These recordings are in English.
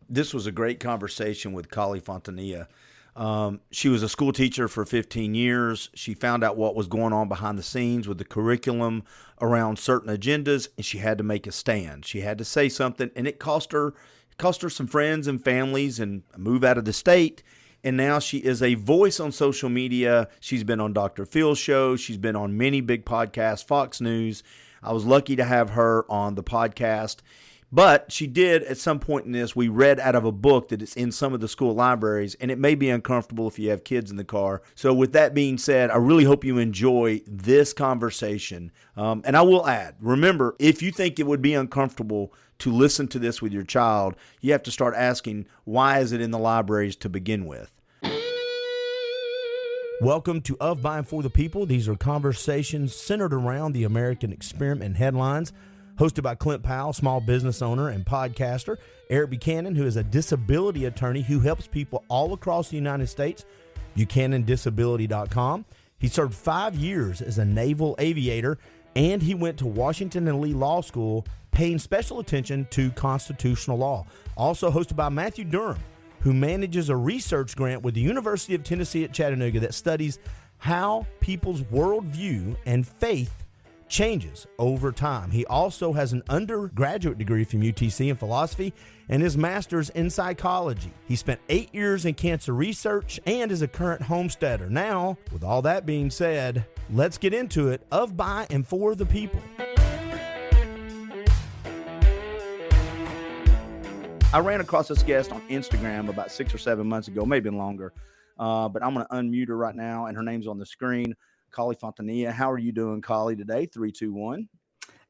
This was a great conversation with Kali Fontanilla. She was a school teacher for 15 years. She found out what was going on behind the scenes with the curriculum around certain agendas, and she had to make a stand. She had to say something, and it cost her some friends and families and a move out of the state. And now she is a voice on social media. She's been on Dr. Phil's show. She's been on many big podcasts, Fox News. I was lucky to have her on the podcast. But she did, at some point in this, we read out of a book that it's in some of the school libraries, and it may be uncomfortable if you have kids in the car. So with that being said, I really hope you enjoy this conversation. And I will add, remember, if you think it would be uncomfortable to listen to this with your child, you have to start asking, why is it in the libraries to begin with? Welcome to Of, By, and For the People. These are conversations centered around the American experiment and headlines. Hosted by Clint Powell, small business owner and podcaster, Eric Buchanan, who is a disability attorney who helps people all across the United States, buchanandisability.com. He served 5 years as a naval aviator, and he went to Washington and Lee Law School, paying special attention to constitutional law. Also hosted by Matthew Durham, who manages a research grant with the University of Tennessee at Chattanooga that studies how people's worldview and faith changes over time. He also has an undergraduate degree from UTC in philosophy and his master's in psychology. He spent 8 years in cancer research and is a current homesteader. Now, with all that being said, let's get into it. Of, by, and for the people. I ran across this guest on Instagram about 6 or 7 months ago, maybe longer, but I'm going to unmute her right now, and her name's on the screen. Kali Fontanilla. How are you doing, Kali, today? 3, 2, 1.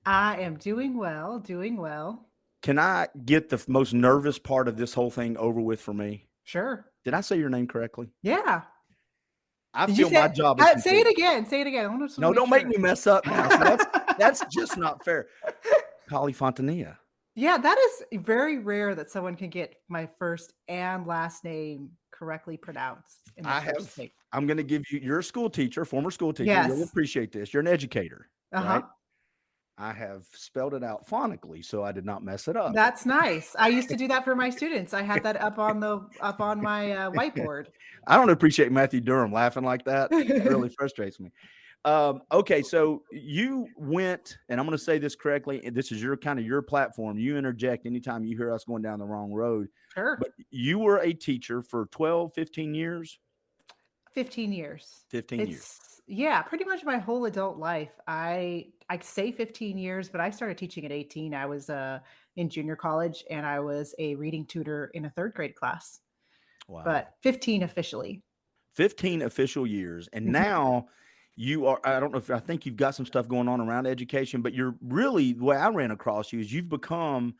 I am doing well, doing well. Can I get the most nervous part of this whole thing over with for me? Sure. Did I say your name correctly? Yeah. I feel my job is say it again. Say it again. No, don't make me mess up now. So that's just not fair. Kali Fontanilla. Yeah, that is very rare that someone can get my first and last name correctly pronounced. I'm going to give you, you're a school teacher, former school teacher. Yes. You'll appreciate this. You're an educator, Uh-huh. right? I have spelled it out phonically, so I did not mess it up. That's nice. I used to do that for my students. I had that up on my whiteboard. I don't appreciate Matthew Durham laughing like that. It really frustrates me. Okay, so you went, and I'm going to say this correctly, and this is your platform. You interject anytime you hear us going down the wrong road. Sure. But you were a teacher for 12, 15 years? 15 years. 15 years. Yeah, pretty much my whole adult life. I say 15 years, but I started teaching at 18. I was in junior college, and I was a reading tutor in a 3rd grade class. Wow. But 15 officially. 15 official years. And now you are, I think you've got some stuff going on around education, but you're really, the way I ran across you is you've become,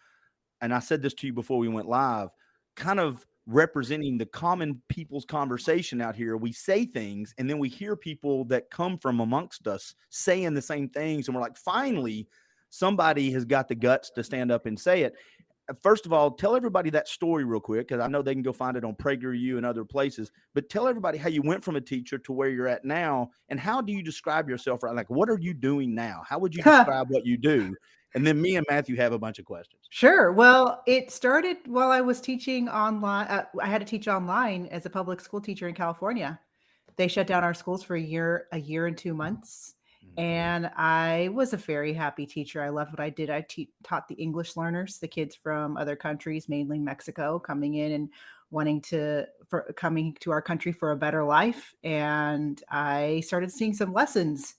and I said this to you before we went live, kind of representing the common people's conversation out here. We say things, and then we hear people that come from amongst us saying the same things. And we're like, finally, somebody has got the guts to stand up and say it. First of all, tell everybody that story real quick, because I know they can go find it on PragerU and other places. But tell everybody how you went from a teacher to where you're at now, and how do you describe yourself? Right, like, what are you doing now? How would you describe what you do? And then me and Matthew have a bunch of questions. Sure. Well, it started while I was teaching online. I had to teach online as a public school teacher in California. They shut down our schools for a year and 2 months. And I was a very happy teacher. I loved what I did. I taught the English learners, the kids from other countries, mainly Mexico, coming in and coming to our country for a better life. And I started seeing some lessons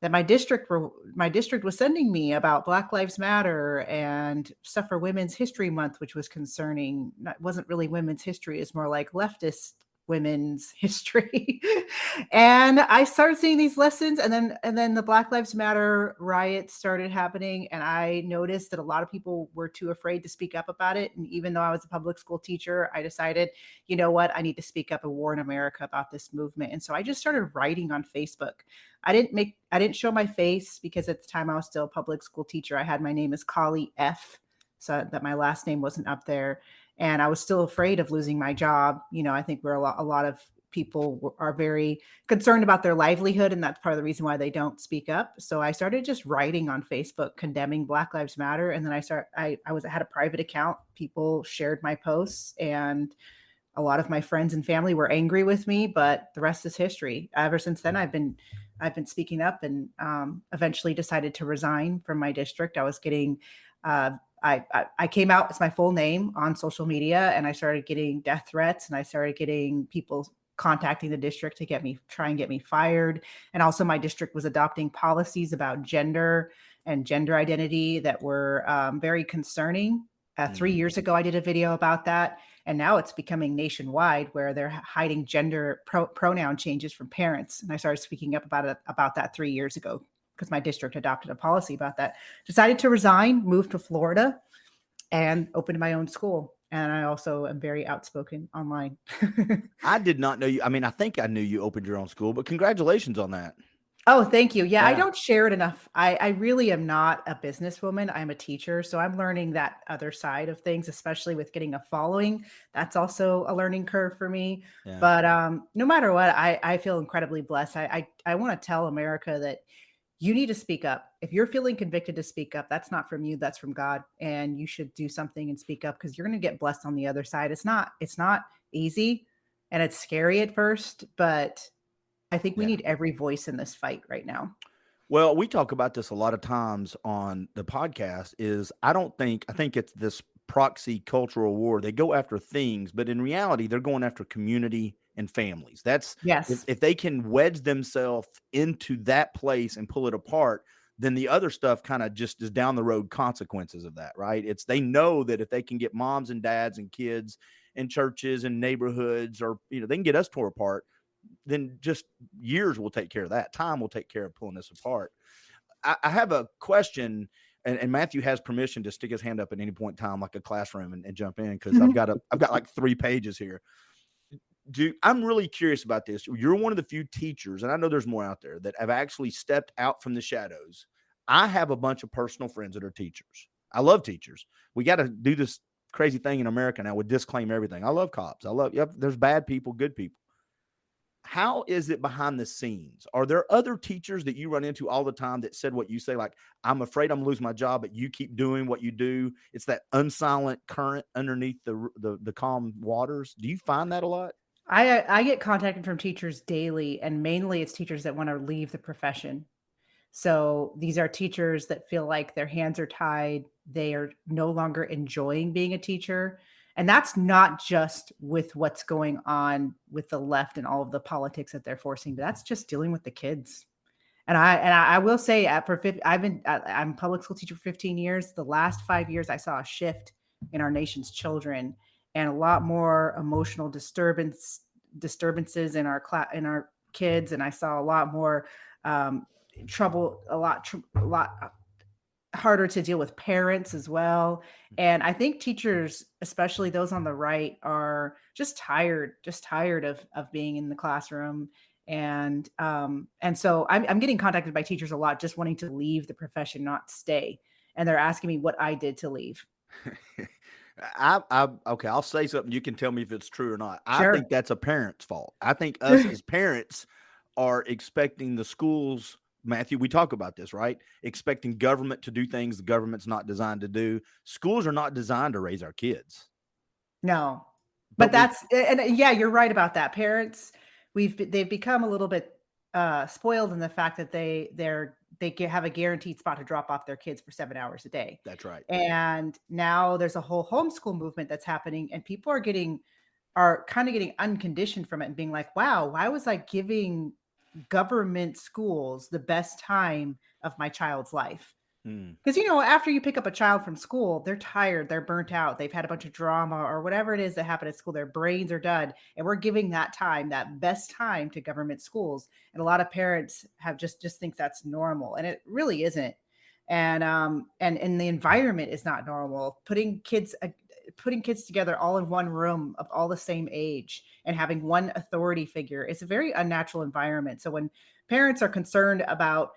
that my district was sending me about Black Lives Matter and stuff for Women's History Month, which was concerning. It wasn't really women's history. It's more like leftist women's history. And I started seeing these lessons, and then the Black Lives Matter riots started happening. And I noticed that a lot of people were too afraid to speak up about it. And even though I was a public school teacher, I decided, you know what, I need to speak up and warn America about this movement. And so I just started writing on Facebook. I didn't show my face because at the time I was still a public school teacher. I had my name as Kali F, so that my last name wasn't up there. And I was still afraid of losing my job. You know, I think where a lot of people are very concerned about their livelihood, and that's part of the reason why they don't speak up. So I started just writing on Facebook condemning Black Lives Matter, and then I had a private account. People shared my posts, and a lot of my friends and family were angry with me, but the rest is history. Ever since then, I've been speaking up, and eventually decided to resign from my district. I was getting I came out as my full name on social media, and I started getting death threats, and I started getting people contacting the district to try and get me fired. And also my district was adopting policies about gender and gender identity that were very concerning. 3 years ago, I did a video about that. And now it's becoming nationwide, where they're hiding gender pronoun changes from parents. And I started speaking up about that 3 years ago, because my district adopted a policy about that. Decided to resign, moved to Florida, and opened my own school. And I also am very outspoken online. I did not know you. I mean, I think I knew you opened your own school, but congratulations on that. Oh, thank you. Yeah, I Yeah. don't share it enough. I really am not a businesswoman. I'm a teacher. So I'm learning that other side of things, especially with getting a following. That's also a learning curve for me. Yeah. But no matter what, I feel incredibly blessed. I want to tell America that you need to speak up. If you're feeling convicted to speak up, that's not from you, that's from God. And you should do something and speak up, because you're going to get blessed on the other side. It's not easy, and it's scary at first, but I think we Yeah. need every voice in this fight right now. Well, we talk about this a lot of times on the podcast. I think it's this proxy cultural war. They go after things, but in reality, they're going after community and families. That's Yes. if they can wedge themselves into that place and pull it apart, then the other stuff kind of just is down the road consequences of that, right? They know that if they can get moms and dads and kids and churches and neighborhoods, or they can get us tore apart, then just years will take care of that. Time will take care of pulling this apart. I have a question, and Matthew has permission to stick his hand up at any point in time, like a classroom, and jump in, because I've got like 3 pages here. I'm really curious about this. You're one of the few teachers, and I know there's more out there, that have actually stepped out from the shadows. I have a bunch of personal friends that are teachers. I love teachers. We got to do this crazy thing in America now with disclaim everything. I love cops. There's bad people, good people. How is it behind the scenes? Are there other teachers that you run into all the time that said what you say, like, I'm afraid I'm losing my job, but you keep doing what you do? It's that unsilent current underneath the calm waters. Do you find that a lot? I get contacted from teachers daily, and mainly it's teachers that want to leave the profession. So these are teachers that feel like their hands are tied. They are no longer enjoying being a teacher. And that's not just with what's going on with the left and all of the politics that they're forcing, but that's just dealing with the kids. And I will say, I'm a public school teacher for 15 years. The last 5 years, I saw a shift in our nation's children, and a lot more emotional disturbances in our kids, and I saw a lot more trouble, a lot harder to deal with parents as well. And I think teachers, especially those on the right, are just tired of being in the classroom. And so I'm getting contacted by teachers a lot, just wanting to leave the profession, not stay. And they're asking me what I did to leave. Okay, I'll say something. You can tell me if it's true or not. I Sure. think that's a parent's fault. I think us as parents are expecting the schools, Matthew, we talk about this, right? Expecting government to do things the government's not designed to do. Schools are not designed to raise our kids. No, but yeah, you're right about that. Parents, they've become a little bit spoiled in the fact that they have a guaranteed spot to drop off their kids for 7 hours a day. That's right. And now there's a whole homeschool movement that's happening, and people are kind of getting unconditioned from it and being like, wow, why was I giving government schools the best time of my child's life? Because, after you pick up a child from school, they're tired, they're burnt out, they've had a bunch of drama or whatever it is that happened at school, their brains are done. And we're giving that best time to government schools. And a lot of parents have just think that's normal. And it really isn't. And the environment is not normal. Putting kids together all in one room of all the same age and having one authority figure is a very unnatural environment. So when parents are concerned about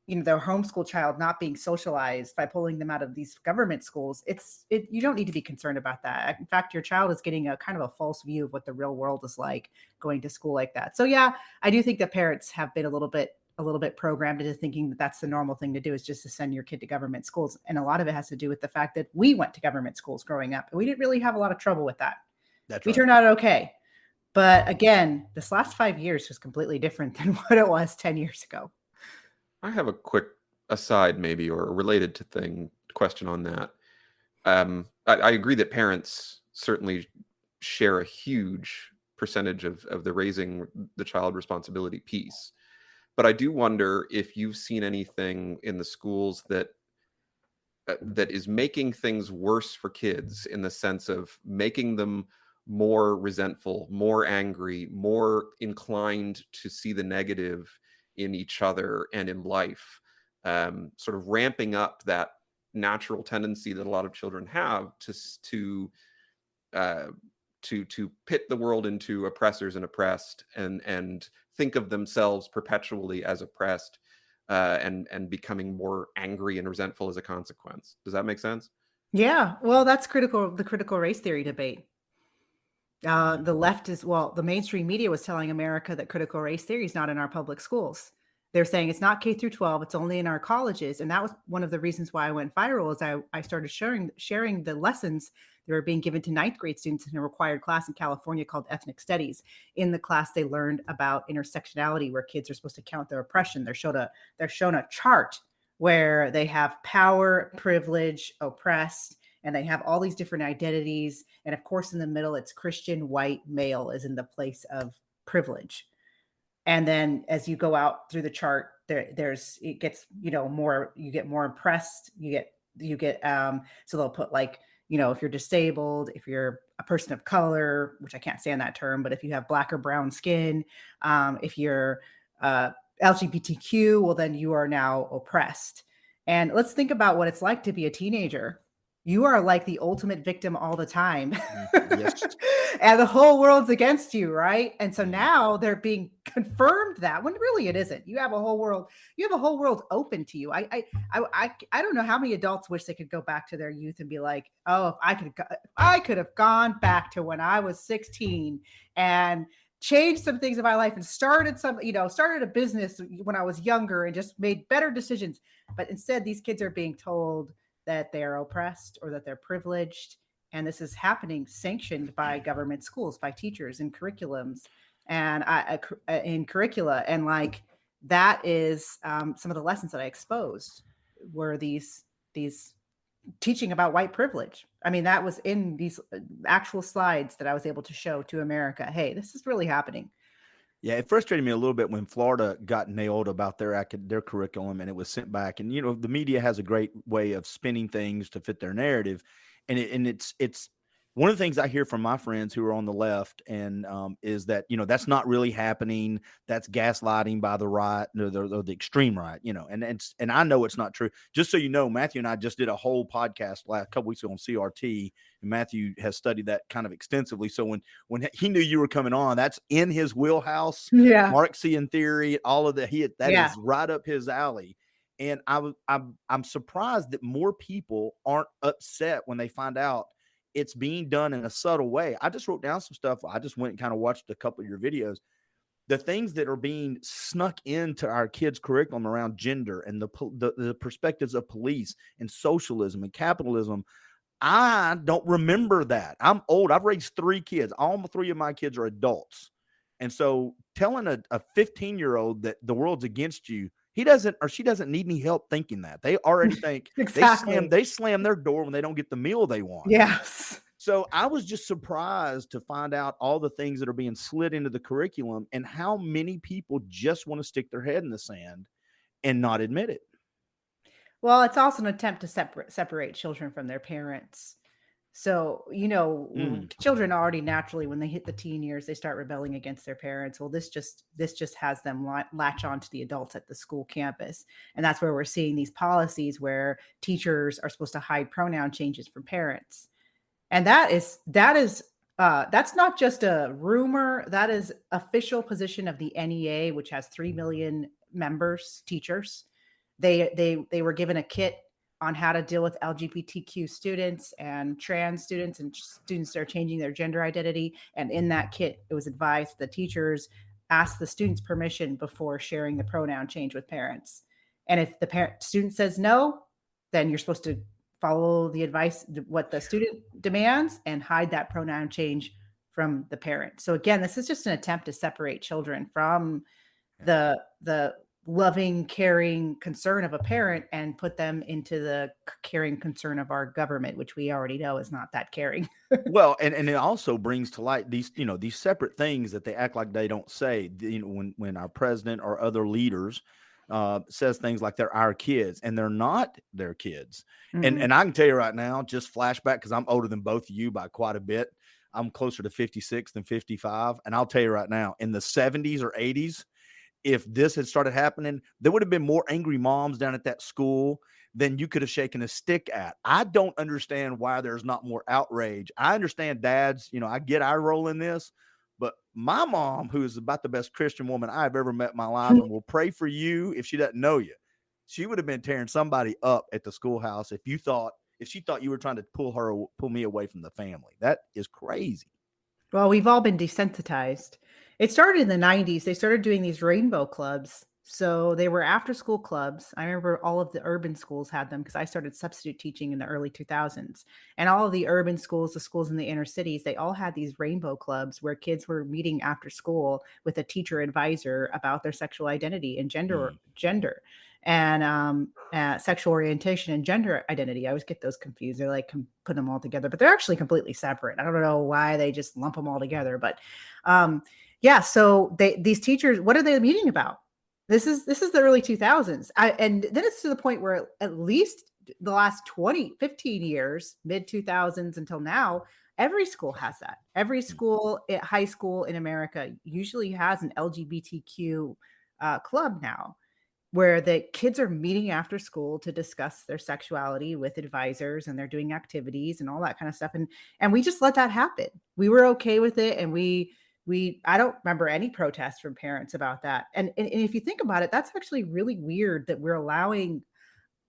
their homeschool child not being socialized by pulling them out of these government schools, you don't need to be concerned about that. In fact, your child is getting a kind of a false view of what the real world is like going to school like that. So yeah, I do think that parents have been a little bit programmed into thinking that that's the normal thing to do, is just to send your kid to government schools. And a lot of it has to do with the fact that we went to government schools growing up, and we didn't really have a lot of trouble with that. That's We right. turned out okay. But again, this last 5 years was completely different than what it was 10 years ago. I have a quick aside, maybe, or a related to question on that. I agree that parents certainly share a huge percentage of the raising the child responsibility piece. But I do wonder if you've seen anything in the schools that is making things worse for kids, in the sense of making them more resentful, more angry, more inclined to see the negative in each other and in life, sort of ramping up that natural tendency that a lot of children have to pit the world into oppressors and oppressed, and think of themselves perpetually as oppressed, and becoming more angry and resentful as a consequence. Does that make sense? Yeah, well, that's the critical race theory debate. The left the mainstream media was telling America that critical race theory is not in our public schools. They're saying it's not K through 12, it's only in our colleges. And that was one of the reasons why I went viral, is I started sharing the lessons that were being given to ninth grade students in a required class in California called ethnic studies. In the class, they learned about intersectionality, where kids are supposed to count their oppression. They're shown a chart where they have power, privilege, oppressed, and they have all these different identities. And of course, in the middle, it's Christian white male is in the place of privilege. And then as you go out through the chart, it gets, more, you get more impressed. You get, so they'll put, like, if you're disabled, if you're a person of color, which I can't stand that term, but if you have black or brown skin, if you're LGBTQ, well, then you are now oppressed. And let's think about what it's like to be a teenager. You are like the ultimate victim all the time. Yes. And the whole world's against you, right? And so now they're being confirmed that, when really it isn't. You have a whole world open to you. I don't know how many adults wish they could go back to their youth and be like, oh, if I could have gone back to when I was 16 and changed some things in my life and started a business when I was younger and just made better decisions. But instead, these kids are being told that they are oppressed or that they're privileged. And this is happening sanctioned by government schools, by teachers and curriculums and in curricula. And like, that is some of the lessons that I exposed were these teaching about white privilege. I mean, that was in these actual slides that I was able to show to America. Hey, this is really happening. Yeah, it frustrated me a little bit when Florida got nailed about their curriculum and it was sent back. And the media has a great way of spinning things to fit their narrative, and it's one of the things I hear from my friends who are on the left, and is that that's not really happening. That's gaslighting by the right, the extreme right. And I know it's not true. Just so you know, Matthew and I just did a whole podcast a couple weeks ago on CRT, and Matthew has studied that kind of extensively. So when he knew you were coming on, that's in his wheelhouse. Yeah, Marxian theory, all of that. Yeah. Is right up his alley. And I'm surprised that more people aren't upset when they find out it's being done in a subtle way. I just wrote down some stuff. I just went and kind of watched a couple of your videos. The things that are being snuck into our kids' curriculum around gender and the perspectives of police and socialism and capitalism, I don't remember that. I'm old. I've raised 3 kids. All 3 of my kids are adults. And so telling a 15-year-old that the world's against you, he doesn't or she doesn't need any help thinking that. They already think Exactly. they slam their door when they don't get the meal they want. Yes. So I was just surprised to find out all the things that are being slid into the curriculum and how many people just want to stick their head in the sand and not admit it. Well, it's also an attempt to separate children from their parents. So, children already naturally, when they hit the teen years, they start rebelling against their parents. Well, this just has them latch on to the adults at the school campus. And that's where we're seeing these policies where teachers are supposed to hide pronoun changes from parents. And that's not just a rumor. That is official position of the NEA, which has 3 million members, teachers. They were given a kit on how to deal with LGBTQ students and trans students and students that are changing their gender identity. And in that kit, it was advised the teachers ask the students permission before sharing the pronoun change with parents. And if the student says no, then you're supposed to follow the advice, what the student demands, and hide that pronoun change from the parent. So again, this is just an attempt to separate children from the loving, caring concern of a parent and put them into the caring concern of our government, which we already know is not that caring. Well, and it also brings to light these, these separate things that they act like they don't say. When our president or other leaders says things like they're our kids, and they're not their kids. Mm-hmm. And I can tell you right now, just flashback, because I'm older than both of you by quite a bit. I'm closer to 56 than 55. And I'll tell you right now, in the 70s or 80s, if this had started happening, there would have been more angry moms down at that school than you could have shaken a stick at. I don't understand why there's not more outrage. I understand dads, I get our role in this, but my mom, who is about the best Christian woman I've ever met in my life and will pray for you if she doesn't know you, she would have been tearing somebody up at the schoolhouse if she thought you were trying to pull me away from the family. That is crazy. Well, we've all been desensitized. It started in the 90s. They started doing these rainbow clubs. So they were after school clubs. I remember all of the urban schools had them because I started substitute teaching in the early 2000s. And all of the urban schools, the schools in the inner cities, they all had these rainbow clubs where kids were meeting after school with a teacher advisor about their sexual identity and gender and sexual orientation and gender identity. I always get those confused. They're like put them all together, but they're actually completely separate. I don't know why they just lump them all together, but yeah. So these teachers, what are they meeting about? This is the early 2000s. And then it's to the point where at least the last 15 years, mid 2000s until now, every school has that. Every school, high school in America usually has an LGBTQ club now, where the kids are meeting after school to discuss their sexuality with advisors, and they're doing activities and all that kind of stuff. And we just let that happen. We were okay with it. And I don't remember any protests from parents about that. And if you think about it, that's actually really weird that we're allowing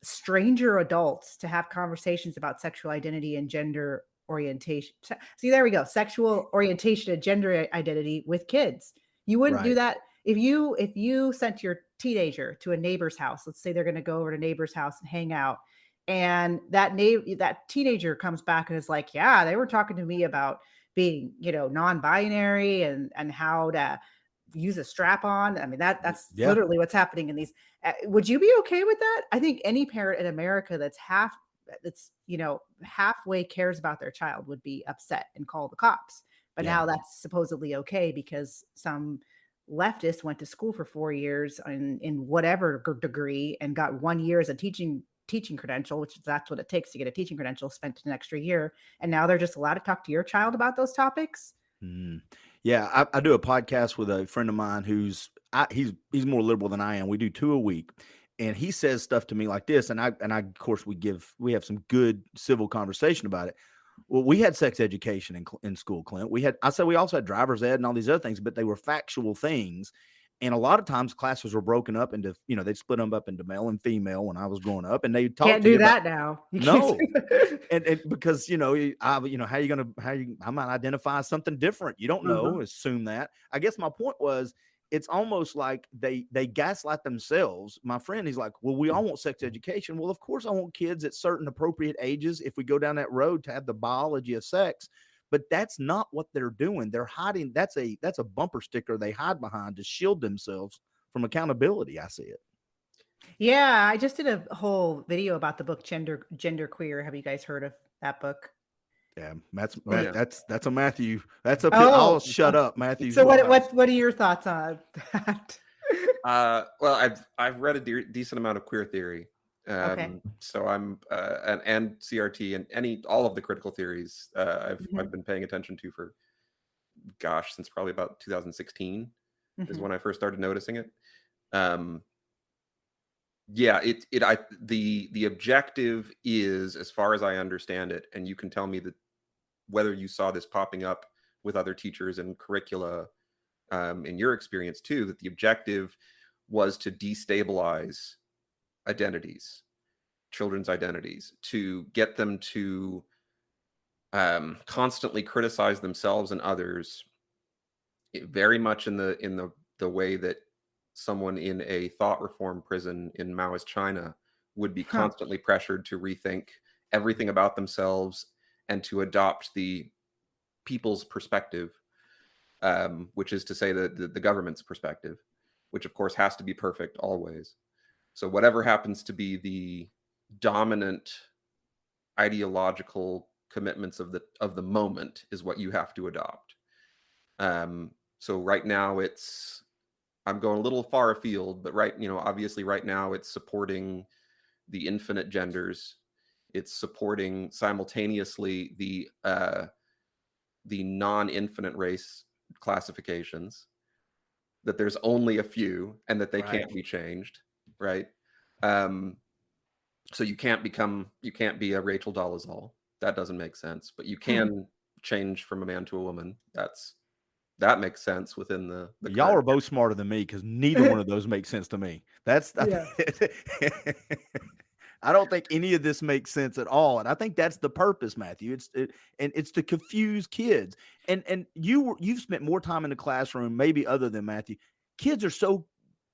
stranger adults to have conversations about sexual identity and gender orientation. See, there we go. Sexual orientation and gender identity with kids. You wouldn't do that if you sent your teenager to a neighbor's house. Let's say they're going to go over to neighbor's house and hang out, and that teenager comes back and is like, yeah, they were talking to me about being, non-binary and how to use a strap on. I mean, that's literally what's happening in these. Would you be okay with that? I think any parent in America that's halfway cares about their child would be upset and call the cops. But now that's supposedly okay because some leftist went to school for 4 years in whatever degree and got 1 year as a teaching credential, which that's what it takes to get a teaching credential, spent an extra year. And now they're just allowed to talk to your child about those topics. Yeah. I do a podcast with a friend of mine he's more liberal than I am. We do 2 a week, and he says stuff to me like this. And I of course we have some good civil conversation about it. Well, we had sex education in school, Clint. We also had driver's ed and all these other things, but they were factual things. And a lot of times classes were broken up into, they'd split them up into male and female when I was growing up, and they can't do that now. No. and because, how might identify something different. You don't know, assume that. I guess my point was, it's almost like they gaslight themselves. My friend, he's like, well, we all want sex education. Well, of course I want kids at certain appropriate ages, if we go down that road, to have the biology of sex. But that's not what they're doing. They're hiding. That's a bumper sticker they hide behind to shield themselves from accountability. I see it. Yeah, I just did a whole video about the book Gender Queer. Have you guys heard of that book? Yeah, that's a Matthew. That's a. I'll shut up, Matthew. So what are your thoughts on that? Well, I've read a decent amount of queer theory. Okay. So I'm and CRT and all of the critical theories I've been paying attention to for since probably about 2016 is when I first started noticing it. The objective is, as far as I understand it, and you can tell me that whether you saw this popping up with other teachers and curricula in your experience too, that the objective was to destabilize identities, children's identities, to get them to constantly criticize themselves and others, very much in the way that someone in a thought reform prison in Maoist China would be Huh. constantly pressured to rethink everything about themselves and to adopt the people's perspective, which is to say the government's perspective, which of course has to be perfect always. So whatever happens to be the dominant ideological commitments of the moment is what you have to adopt. So right now I'm going a little far afield, but obviously right now it's supporting the infinite genders. It's supporting simultaneously the non-infinite race classifications, that there's only a few and that they Right. can't be changed, right? So you can't be a Rachel Dolezal. That doesn't make sense. But you can change from a man to a woman. That makes sense within the Y'all current. are both smarter than me because neither one of those makes sense to me. Yeah. I don't think any of this makes sense at all, and I think that's the purpose, Matthew. And it's to confuse kids. And you've spent more time in the classroom, maybe other than Matthew. Kids are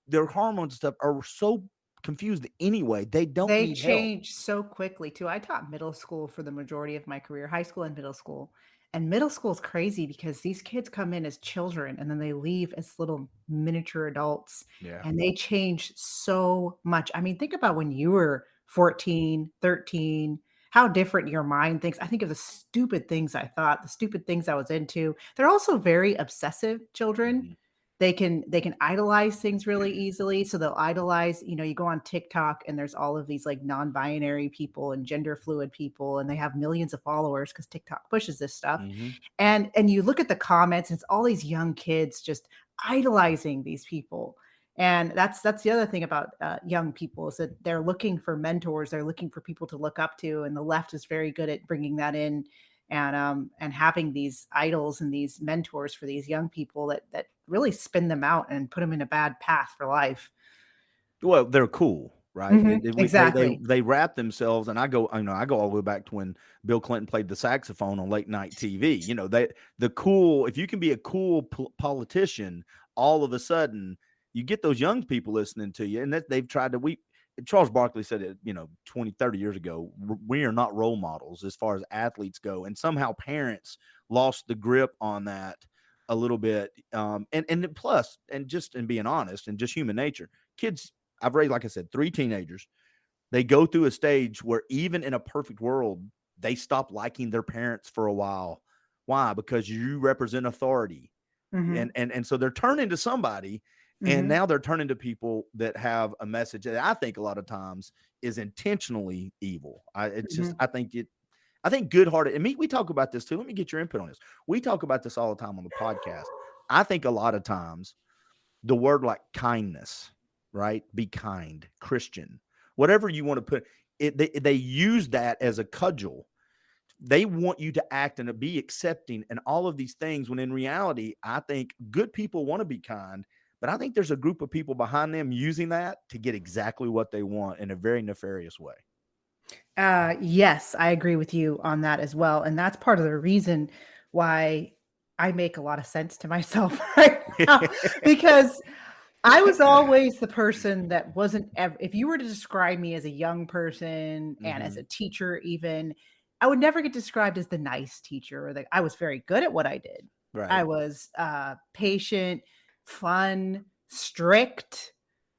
their hormones and stuff are so confused anyway. They don't They need help. change so quickly too. I taught middle school for the majority of my career, high school and middle school. And middle school is crazy because these kids come in as children and then they leave as little miniature adults Yeah. and they change so much. I mean, think about when you were 14, 13, how different your mind thinks. I think of the stupid things I thought, the stupid things I was into. They're also very obsessive children. Mhm. They can idolize things really easily. So they'll idolize, you go on TikTok and there's all of these like non-binary people and gender fluid people, and they have millions of followers because TikTok pushes this stuff. Mhm. And you look at the comments, and it's all these young kids just idolizing these people. And that's the other thing about young people is that they're looking for mentors, they're looking for people to look up to, and the left is very good at bringing that in and having these idols and these mentors for these young people that really spin them out and put them in a bad path for life. Well, they're cool, right? Exactly. They wrap themselves, and I go all the way back to when Bill Clinton played the saxophone on late night TV. The cool. If you can be a cool politician, all of a sudden you get those young people listening to you, and that they've tried to. Charles Barkley said it, 20, 30 years ago. We are not role models as far as athletes go, and somehow parents lost the grip on that a little bit. And plus, and just in being honest, and just human nature, kids. I've raised, like I said, 3 teenagers. They go through a stage where even in a perfect world, they stop liking their parents for a while. Why? Because you represent authority. Hmm. And so they're turning to somebody, and Hmm. now they're turning to people that have a message that I think a lot of times is intentionally evil. Hmm. I think good-hearted, and we talk about this too. Let me get your input on this. We talk about this all the time on the podcast. I think a lot of times the word like kindness, right? Be kind, Christian, whatever you want to put it. They use that as a cudgel. They want you to act and to be accepting and all of these things. When in reality, I think good people want to be kind, but I think there's a group of people behind them using that to get exactly what they want in a very nefarious way. Yes, I agree with you on that as well. And that's part of the reason why I make a lot of sense to myself right now, because I was always the person that wasn't ever, if you were to describe me as a young person and as a Mhm. teacher, even, I would never get described as the nice teacher or that I was very good at what I did. Right. I was patient, fun, strict,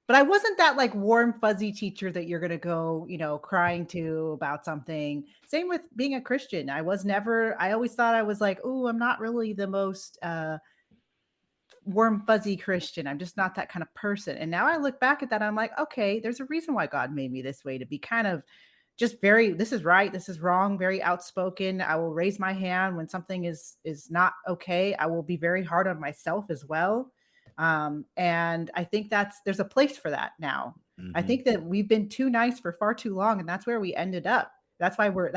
but I wasn't that like warm, fuzzy teacher that you're going to go, crying to about something. Same with being a Christian. I always thought I was like, oh, I'm not really the most warm, fuzzy Christian. I'm just not that kind of person. And now I look back at that, I'm like, okay, there's a reason why God made me this way, to be kind of just very, this is right, this is wrong, very outspoken. I will raise my hand when something is not okay. I will be very hard on myself as well. And I think there's a place for that now. I Mhm. think that we've been too nice for far too long, and that's where we ended up. That's why we're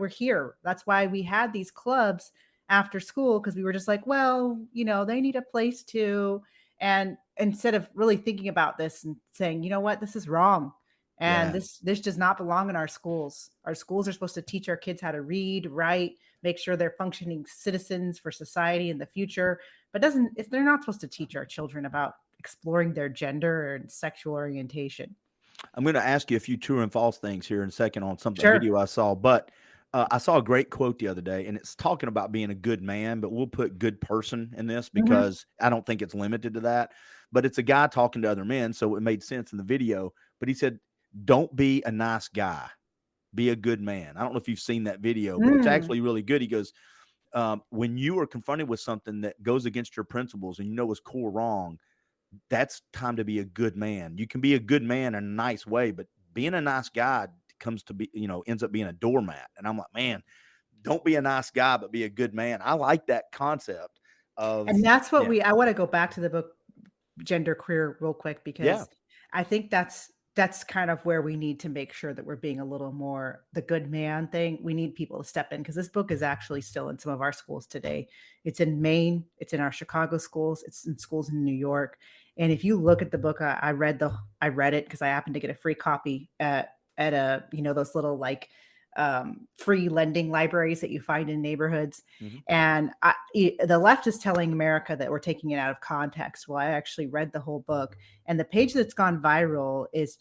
here. That's why we had these clubs after school, because we were just like, well, they need a place to. And instead of really thinking about this and saying, you know what, this is wrong. And Yeah. this does not belong in our schools. Our schools are supposed to teach our kids how to read, write, make sure they're functioning citizens for society in the future. But doesn't if they're not supposed to teach our children about exploring their gender and sexual orientation. I'm going to ask you a few true and false things here in a second on a Sure. video I saw, but I saw a great quote the other day, and it's talking about being a good man, but we'll put good person in this Mhm. because I don't think it's limited to that. But it's a guy talking to other men, so it made sense in the video. But he said, "Don't be a nice guy, be a good man." I don't know if you've seen that video, but it's Mm. actually really good. He goes, when you are confronted with something that goes against your principles and you know is core wrong, that's time to be a good man. You can be a good man in a nice way, but being a nice guy comes to be, ends up being a doormat. And I'm like, man, don't be a nice guy, but be a good man. I like that concept of, And that's what yeah, I want to go back to the book Gender Queer real quick yeah. because I think that's kind of where we need to make sure that we're being a little more the good man thing. We need people to step in because this book is actually still in some of our schools today. It's in Maine, it's in our Chicago schools, it's in schools in New York. And if you look at the book, I read it because I happened to get a free copy at a those little like free lending libraries that you find in neighborhoods. Hmm. And the left is telling America that we're taking it out of context. Well, I actually read the whole book, and the page that's gone viral is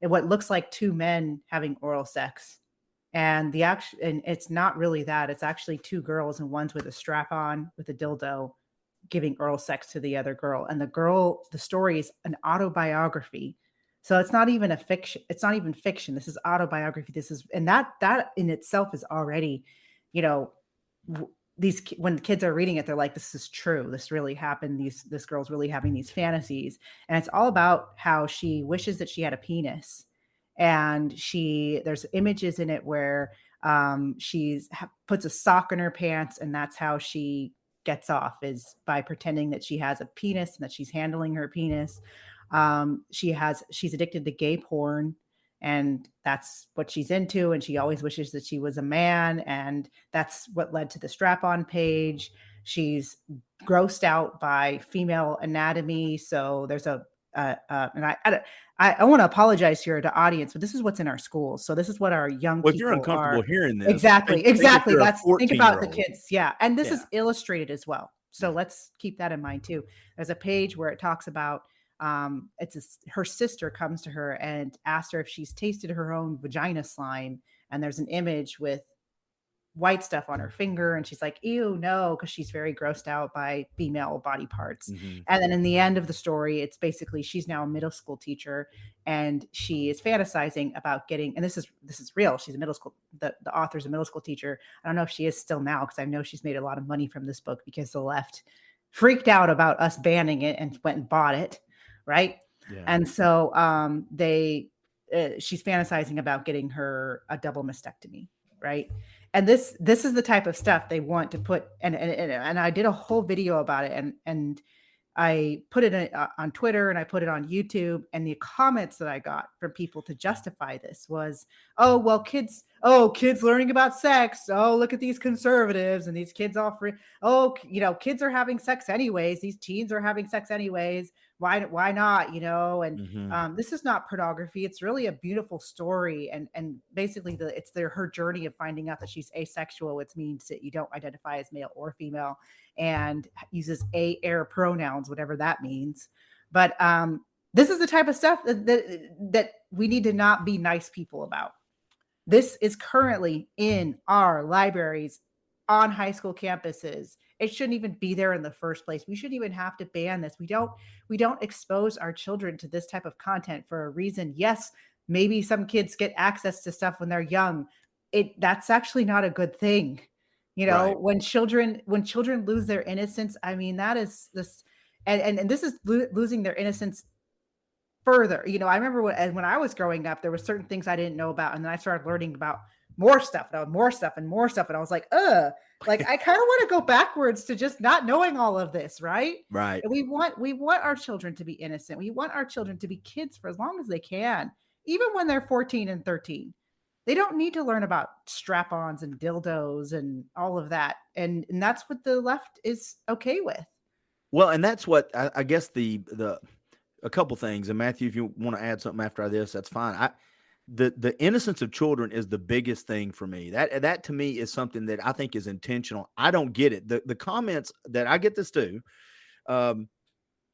what looks like two men having oral sex. And it's not really that. It's actually two girls, and one's with a strap on with a dildo giving oral sex to the other girl. And the story is an autobiography. So it's not even a fiction. It's not even fiction. This is autobiography. And that in itself is already, you know, when the kids are reading it, they're like, this is true. This really happened. This girl's really having these fantasies. And it's all about how she wishes that she had a penis. And there's images in it where puts a sock in her pants, and that's how she gets off, is by pretending that she has a penis and that she's handling her penis. She's addicted to gay porn, and that's what she's into. And she always wishes that she was a man. And that's what led to the strap on page. She's grossed out by female anatomy. So there's and I want to apologize here to audience, but this is what's in our schools. So this is what our young Well, if you're people uncomfortable are. hearing this, Exactly. think if Exactly. you're a Think about the 14-year-old. kids. Yeah. And this Yeah. is illustrated as well. So Yeah. let's keep that in mind too. There's a page where it talks about her sister comes to her and asks her if she's tasted her own vagina slime. And there's an image with white stuff on her finger, and she's like, ew, no, because she's very grossed out by female body parts. Hmm. And then in the end of the story, it's basically she's now a middle school teacher, and she is fantasizing about getting, and this is real, she's a middle school, the author's a middle school teacher. I don't know if she is still now, because I know she's made a lot of money from this book because the left freaked out about us banning it and went and bought it, right? Yeah. And so she's fantasizing about getting her a double mastectomy, right? And this is the type of stuff they want to put, and I did a whole video about it, and I put it on Twitter, and I put it on YouTube, and the comments that I got from people to justify this was, oh, well, kids learning about sex. Oh, look at these conservatives, and these kids all free. Oh, kids are having sex anyways. These teens are having sex anyways. Why not? And this is not pornography. It's really a beautiful story, and basically her journey of finding out that she's asexual, which means that you don't identify as male or female, and uses air pronouns, whatever that means. But this is the type of stuff that we need to not be nice people about. This is currently in our libraries, on high school campuses. It shouldn't even be there in the first place. We shouldn't even have to ban this. We don't expose our children to this type of content for a reason. Yes, maybe some kids get access to stuff when they're young. That's actually not a good thing. Right. When children lose their innocence, I mean, that is this, and this is losing their innocence further. I remember when I was growing up, there were certain things I didn't know about, and then I started learning about more stuff, and more stuff, and more stuff, and I was like, like I kind of want to go backwards to just not knowing all of this, right? Right. And we want our children to be innocent. We want our children to be kids for as long as they can, even when they're 14 and 13. They don't need to learn about strap-ons and dildos and all of that, and that's what the left is okay with. Well, and that's what I guess the a couple things. And Matthew, if you want to add something after this, that's fine. The innocence of children is the biggest thing for me. That to me is something that I think is intentional. I don't get it. The comments that I get this too,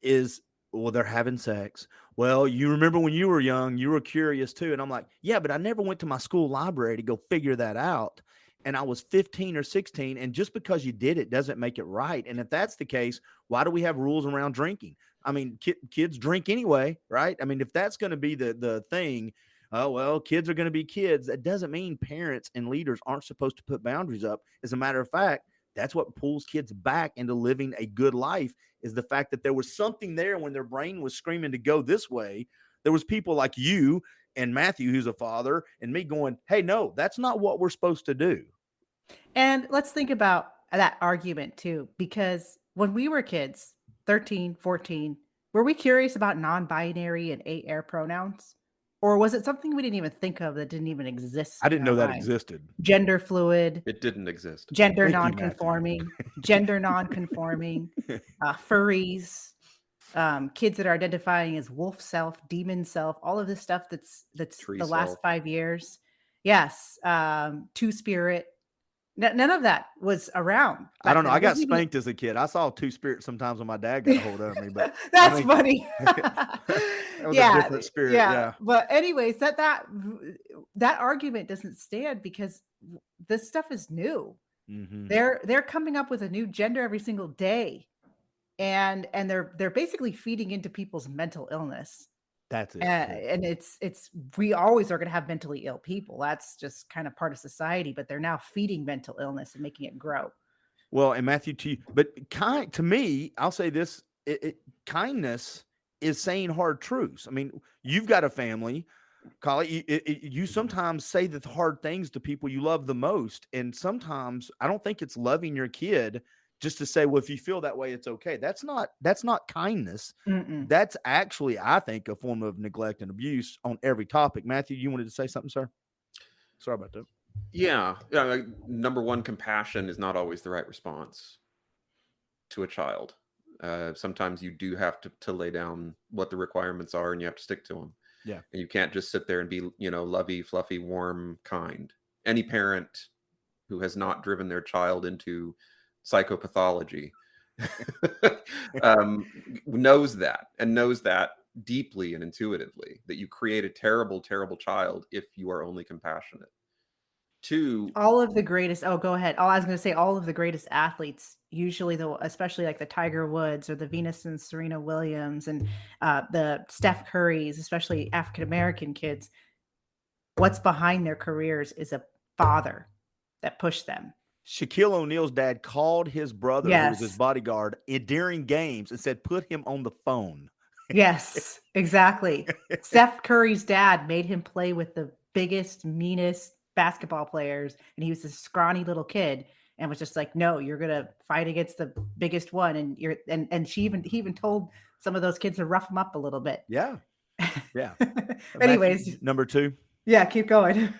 is, well, they're having sex. Well, you remember when you were young, you were curious too. And I'm like, yeah, but I never went to my school library to go figure that out. And I was 15 or 16. And just because you did it doesn't make it right. And if that's the case, why do we have rules around drinking? I mean, kids drink anyway, right? I mean, if that's going to be the thing, oh, well, kids are going to be kids. That doesn't mean parents and leaders aren't supposed to put boundaries up. As a matter of fact, that's what pulls kids back into living a good life, is the fact that there was something there when their brain was screaming to go this way. There was people like you and Matthew, who's a father, and me going, hey, no, that's not what we're supposed to do. And let's think about that argument too, because when we were kids, 13, 14, were we curious about non-binary and air pronouns? Or was it something we didn't even think of that didn't even exist I in didn't our know that mind? existed. Gender fluid, It didn't exist. gender Thank you, Matthew. non-conforming, gender non-conforming, furries, kids that are identifying as wolf self, demon self, all of this stuff that's Tree the last self. 5 years. Yes, two-spirit. None of that was around I don't know. then. I It got wasn't even spanked as a kid. I saw two spirits sometimes when my dad got a hold of me, but That's mean, funny. that was a Yeah, different spirit. yeah. Yeah. But anyways, that argument doesn't stand because this stuff is new. Mhm. They're coming up with a new gender every single day, and they're basically feeding into people's mental illness. That's it. And it's we always are going to have mentally ill people. That's just kind of part of society, but they're now feeding mental illness and making it grow. Well, and Matthew, to you, but to me, I'll say this: kindness is saying hard truths. I mean, you've got a family, Collie. You sometimes say the hard things to people you love the most, and sometimes I don't think it's loving your kid just to say, "Well, if you feel that way, it's okay." That's not kindness. Mm-mm. That's actually, I think, a form of neglect and abuse on every topic. Matthew, you wanted to say something, sir? Sorry about that. Yeah. Number one, compassion is not always the right response to a child. Sometimes you do have to lay down what the requirements are, and you have to stick to them. Yeah. And you can't just sit there and be, lovey, fluffy, warm, kind. Any parent who has not driven their child into psychopathology knows that deeply and intuitively, that you create a terrible, terrible child if you are only compassionate. Two, All of the greatest go ahead. Oh, I was going to say all of the greatest athletes, usually especially like the Tiger Woods or the Venus and Serena Williams and the Steph Currys, especially African American kids, what's behind their careers is a father that pushed them. Shaquille O'Neal's dad called his brother, who was his Yes. bodyguard, during games and said, "Put him on the phone." Yes, exactly. Steph Curry's dad made him play with the biggest, meanest basketball players, and he was this scrawny little kid and was just like, "No, you're gonna fight against the biggest one." And he even told some of those kids to rough him up a little bit. Yeah. Yeah. Anyways, Matthew, number two. yeah, keep going.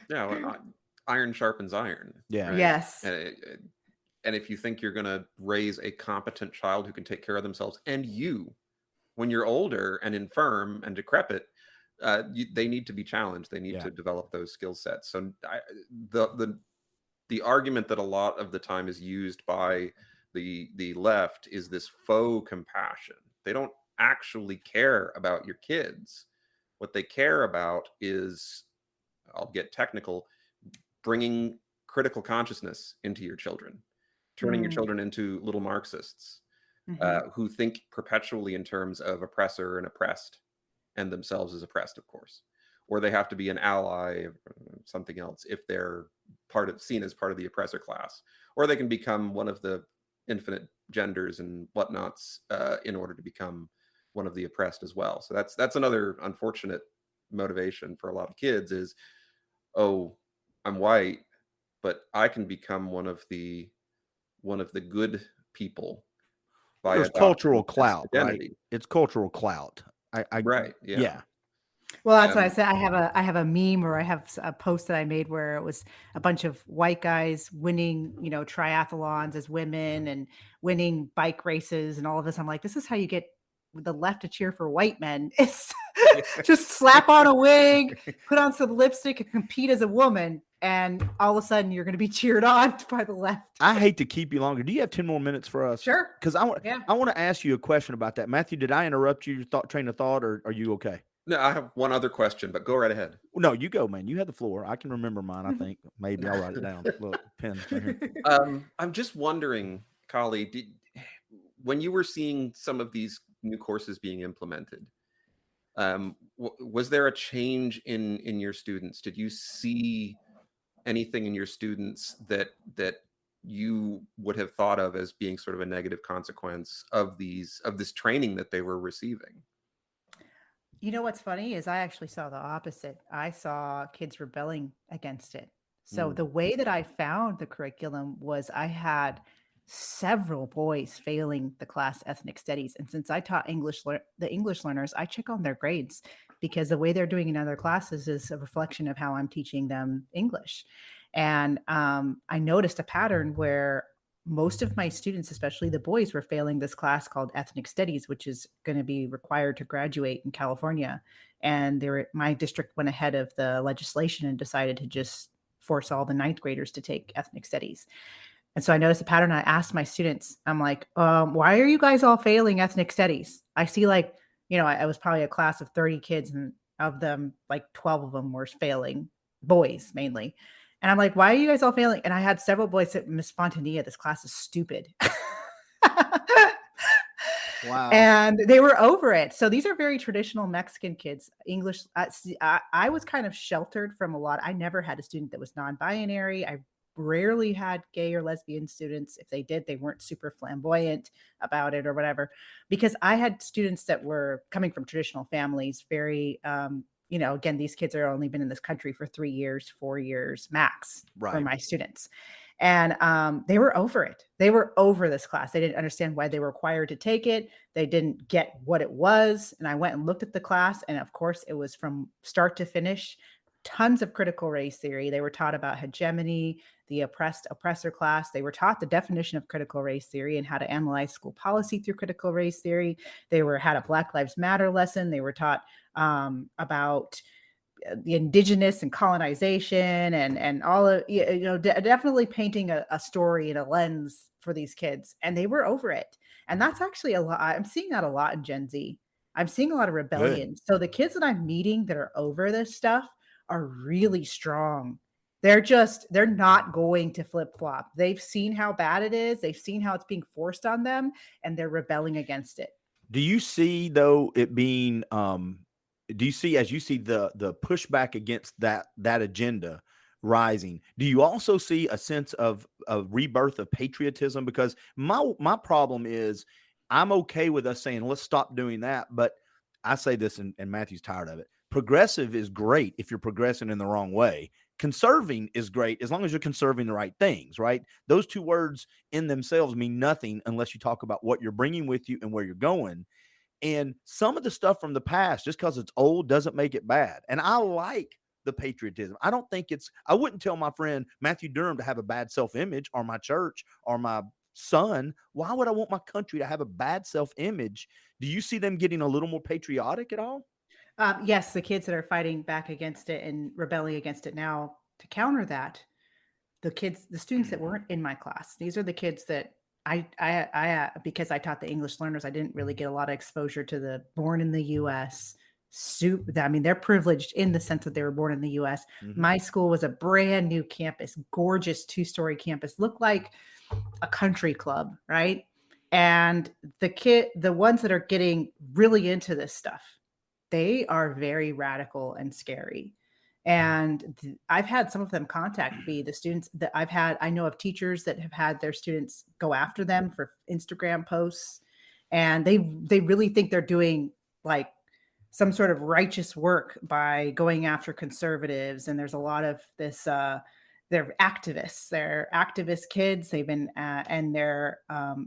iron sharpens iron. Yeah. Right? Yes. And if you think you're going to raise a competent child who can take care of themselves, and when you're older and infirm and decrepit, they need to be challenged. They need to develop those skill sets. So the argument that a lot of the time is used by the left is this faux compassion. They don't actually care about your kids. What they care about is, I'll get technical, bringing critical consciousness into your children, turning your children into little Marxists who think perpetually in terms of oppressor and oppressed, and themselves as oppressed, of course. Or they have to be an ally of something else if they're seen as part of the oppressor class. Or they can become one of the infinite genders and whatnots in order to become one of the oppressed as well. So that's another unfortunate motivation for a lot of kids is, oh, I'm white, but I can become one of the good people by There's cultural clout, right? It's cultural clout. Right. Yeah. Well, that's what I said. I have a meme, or I have a post that I made where it was a bunch of white guys winning, triathlons as women and winning bike races and all of this. I'm like, this is how you get the left to cheer for white men. It's just slap on a wig, put on some lipstick, and compete as a woman. And all of a sudden, you're going to be cheered on by the left. I hate to keep you longer. Do you have 10 more minutes for us? Sure. Because I want Yeah. to ask you a question about that. Matthew, did I interrupt your train of thought, or are you okay? No, I have one other question, but go right ahead. No, you go, man. You have the floor. I can remember mine, I think. Maybe I'll write it down. Look, pen right here. I'm just wondering, Kali, when you were seeing some of these new courses being implemented, was there a change in your students? Did you see anything in your students that you would have thought of as being sort of a negative consequence of this training that they were receiving? You know what's funny is I actually saw the opposite. I saw kids rebelling against it. So the way that I found the curriculum was I had several boys failing the class ethnic studies. And since I taught the English learners, I check on their grades because the way they're doing in other classes is a reflection of how I'm teaching them English. And I noticed a pattern where most of my students, especially the boys, were failing this class called ethnic studies, which is going to be required to graduate in California. And my district went ahead of the legislation and decided to just force all the ninth graders to take ethnic studies. And so I noticed a pattern. I asked my students, I'm like, why are you guys all failing ethnic studies? I see I was probably a class of 30 kids, and of them, like 12 of them were failing, boys mainly. And I'm like, why are you guys all failing? And I had several boys say, Miss Fontanilla, this class is stupid. Wow. And they were over it. So these are very traditional Mexican kids. English, I was kind of sheltered from a lot. I never had a student that was non-binary. I rarely had gay or lesbian students. If they did, they weren't super flamboyant about it or whatever, because I had students that were coming from traditional families, very, again, these kids are only been in this country for 3 years, 4 years max for my students. And they were over it. They were over this class. They didn't understand why they were required to take it. They didn't get what it was. And I went and looked at the class. And of course, it was from start to finish, tons of critical race theory. They were taught about hegemony, the oppressor class. They were taught the definition of critical race theory and how to analyze school policy through critical race theory. They had a Black Lives Matter lesson. They were taught about the indigenous and colonization and all of, definitely painting a story and a lens for these kids. And they were over it. And that's actually a lot. I'm seeing that a lot in Gen Z. I'm seeing a lot of rebellion. Good. So the kids that I'm meeting that are over this stuff are really strong. They're not going to flip flop. They've seen how bad it is. They've seen how it's being forced on them, and they're rebelling against it. Do you see, though, it being, do you see, as you see the pushback against that agenda rising, do you also see a sense of rebirth of patriotism? Because my problem is, I'm okay with us saying, let's stop doing that. But I say this, and Matthew's tired of it. Progressive is great if you're progressing in the wrong way. Conserving is great as long as you're conserving the right things, right? Those two words in themselves mean nothing unless you talk about what you're bringing with you and where you're going. And some of the stuff from the past, just because it's old, doesn't make it bad. And I like the patriotism. I wouldn't tell my friend Matthew Durham to have a bad self-image, or my church, or my son. Why would I want my country to have a bad self-image? Do you see them getting a little more patriotic at all? Yes, the kids that are fighting back against it and rebelling against it now, to counter that, the students that weren't in my class, these are the kids that I because I taught the English learners, I didn't really get a lot of exposure to the born in the U.S. I mean, they're privileged in the sense that they were born in the U.S. Mm-hmm. My school was a brand new campus, gorgeous 2-story campus, looked like a country club, right? And the ones that are getting really into this stuff, they are very radical and scary. And I've had some of them contact me, the students that I know of teachers that have had their students go after them for Instagram posts. And they really think they're doing like some sort of righteous work by going after conservatives. And there's a lot of this, they're activists. They're activist kids. They've been, and they're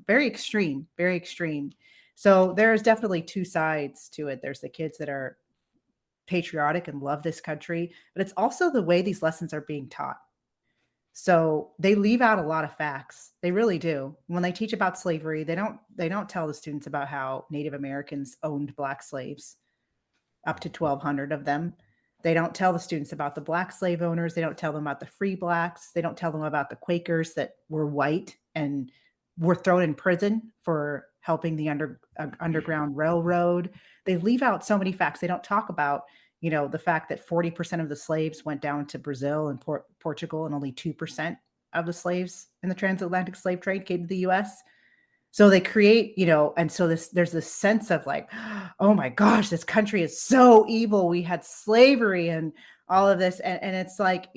very extreme, very extreme. So there's definitely two sides to it. There's the kids that are patriotic and love this country, but it's also the way these lessons are being taught. So they leave out a lot of facts. They really do. When they teach about slavery, they don't tell the students about how Native Americans owned Black slaves, up to 1,200 of them. They don't tell the students about the Black slave owners. They don't tell them about the free Blacks. They don't tell them about the Quakers that were white and were thrown in prison for helping the Underground Railroad. They leave out so many facts. They don't talk about, the fact that 40% of the slaves went down to Brazil and Portugal, and only 2% of the slaves in the transatlantic slave trade came to the US. So they create, and so there's this sense of like, oh my gosh, this country is so evil. We had slavery and all of this. And it's like,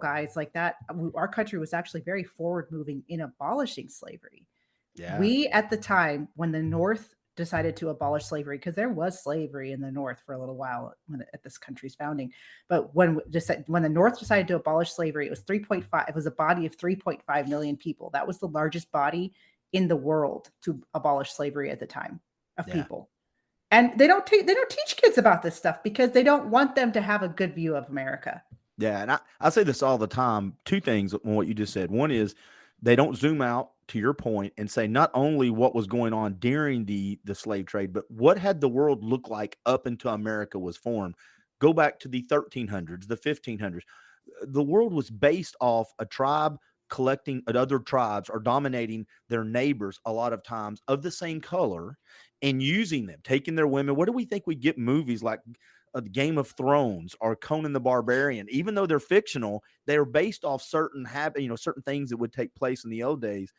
guys, like that, our country was actually very forward moving in abolishing slavery. Yeah. We, at the time when the North decided to abolish slavery, because there was slavery in the North for a little while at this country's founding, but when the North decided to abolish slavery, it was 3.5. It was a body of 3.5 million people. That was the largest body in the world to abolish slavery at the time of people. And they don't teach kids about this stuff because they don't want them to have a good view of America. Yeah, and I say this all the time. Two things on what you just said. One is they don't zoom out, to your point, and say not only what was going on during the slave trade, but what had the world look like up until America was formed. Go back to the 1300s, the 1500s. The world was based off a tribe collecting other tribes or dominating their neighbors a lot of times of the same color and using them, taking their women. What do we think we get movies like Game of Thrones or Conan the Barbarian? Even though they're fictional, they are based off certain certain things that would take place in the old days.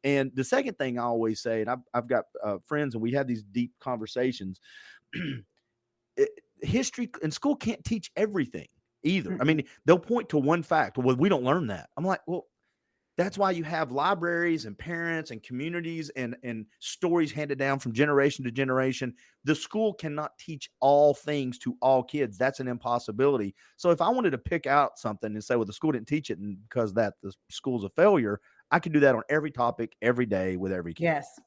And the second thing I always say, and I've got friends and we have these deep conversations, history in school can't teach everything either. Mm-mm. I mean, they'll point to one fact. Well, we don't learn that. I'm like, well, that's why you have libraries and parents and communities and stories handed down from generation to generation. The school cannot teach all things to all kids. That's an impossibility. So if I wanted to pick out something and say, well, the school didn't teach it and because the school's a failure, I could do that on every topic, every day with every kid. Yes.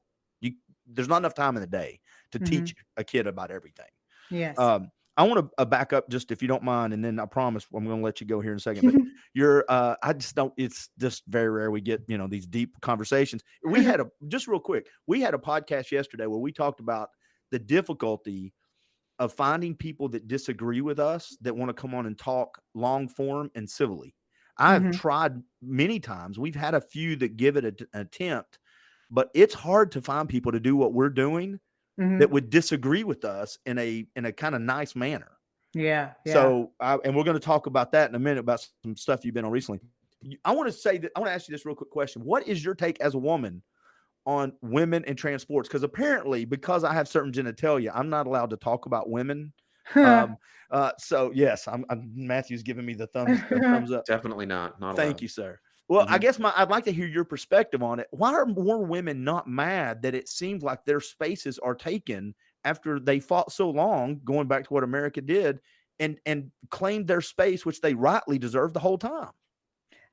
There's not enough time in the day to teach a kid about everything. Yes. I want to back up just if you don't mind, and then I promise I'm going to let you go here in a second. But I just don't. It's just very rare we get these deep conversations. We had just real quick. We had a podcast yesterday where we talked about the difficulty of finding people that disagree with us that want to come on and talk long form and civilly. I've tried many times. We've had a few that give it an attempt, but it's hard to find people to do what we're doing that would disagree with us in a kind of nice manner. Yeah. So, and we're going to talk about that in a minute about some stuff you've been on recently. I want to ask you this real quick question. What is your take as a woman on women and trans sports? Because apparently, because I have certain genitalia, I'm not allowed to talk about women. So yes, Matthew's giving me the thumbs up. Definitely not. Not Thank allowed. you, sir. Well, I guess I'd like to hear your perspective on it. Why are more women not mad that it seems like their spaces are taken after they fought so long, going back to what America did, and claimed their space, which they rightly deserved the whole time?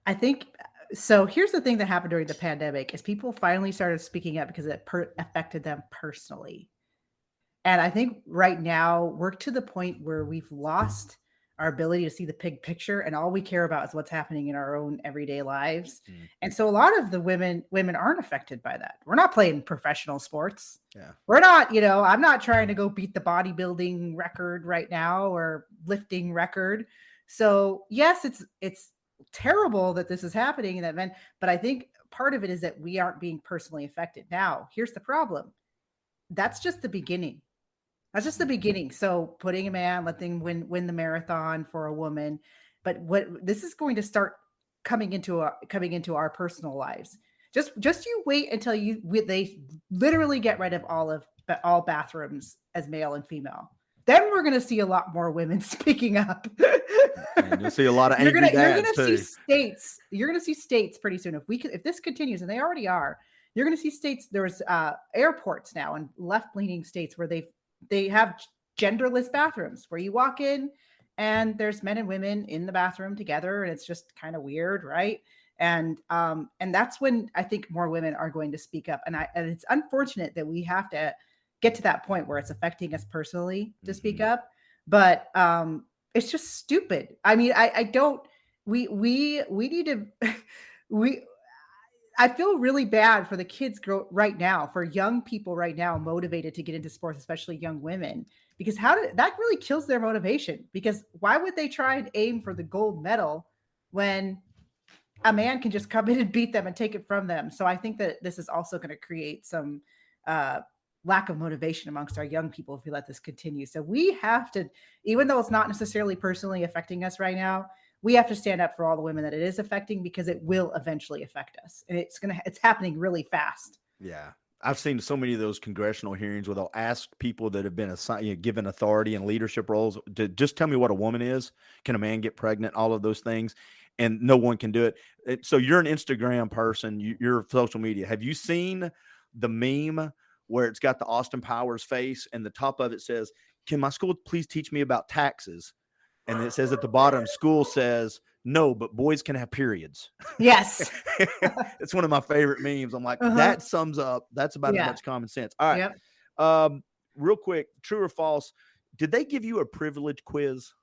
I think so. Here's the thing that happened during the pandemic is people finally started speaking up because it affected them personally. And I think right now we're to the point where we've lost our ability to see the big picture, and all we care about is what's happening in our own everyday lives. And so a lot of the women aren't affected by that. We're not playing professional sports. Yeah. We're not, I'm not trying to go beat the bodybuilding record right now or lifting record. So yes, it's terrible that this is happening in that event, but I think part of it is that we aren't being personally affected. Now, here's the problem. That's just the beginning. That's just the beginning. So putting a man, letting win the marathon for a woman, but what this is going to start coming into our personal lives. Just you wait until they literally get rid of all bathrooms as male and female. Then we're going to see a lot more women speaking up. And you'll see a lot of angry dads You're going too. to see states. You're going to see states pretty soon. If this continues, and they already are, you're going to see states. There's airports now in left-leaning states where they have genderless bathrooms where you walk in and there's men and women in the bathroom together, and it's just kind of weird, right? And that's when I think more women are going to speak up. And it's unfortunate that we have to get to that point where it's affecting us personally to speak up. But it's just stupid. I mean, we need to I feel really bad for the kids right now, for young people right now motivated to get into sports, especially young women, because that really kills their motivation. Because why would they try and aim for the gold medal when a man can just come in and beat them and take it from them? So I think that this is also going to create some lack of motivation amongst our young people if we let this continue. So we have to, even though it's not necessarily personally affecting us right now, we have to stand up for all the women that it is affecting, because it will eventually affect us. And it's happening really fast. Yeah. I've seen so many of those congressional hearings where they'll ask people that have been assigned, given authority and leadership roles to just tell me what a woman is. Can a man get pregnant? All of those things. And no one can do it. So you're an Instagram person. You're social media. Have you seen the meme where it's got the Austin Powers face and the top of it says, "Can my school please teach me about taxes?" And it says at the bottom, school says, "No, but boys can have periods." Yes. It's one of my favorite memes. I'm like, that sums up. That's about as much common sense. All right. Yep. Real quick, true or false? Did they give you a privilege quiz?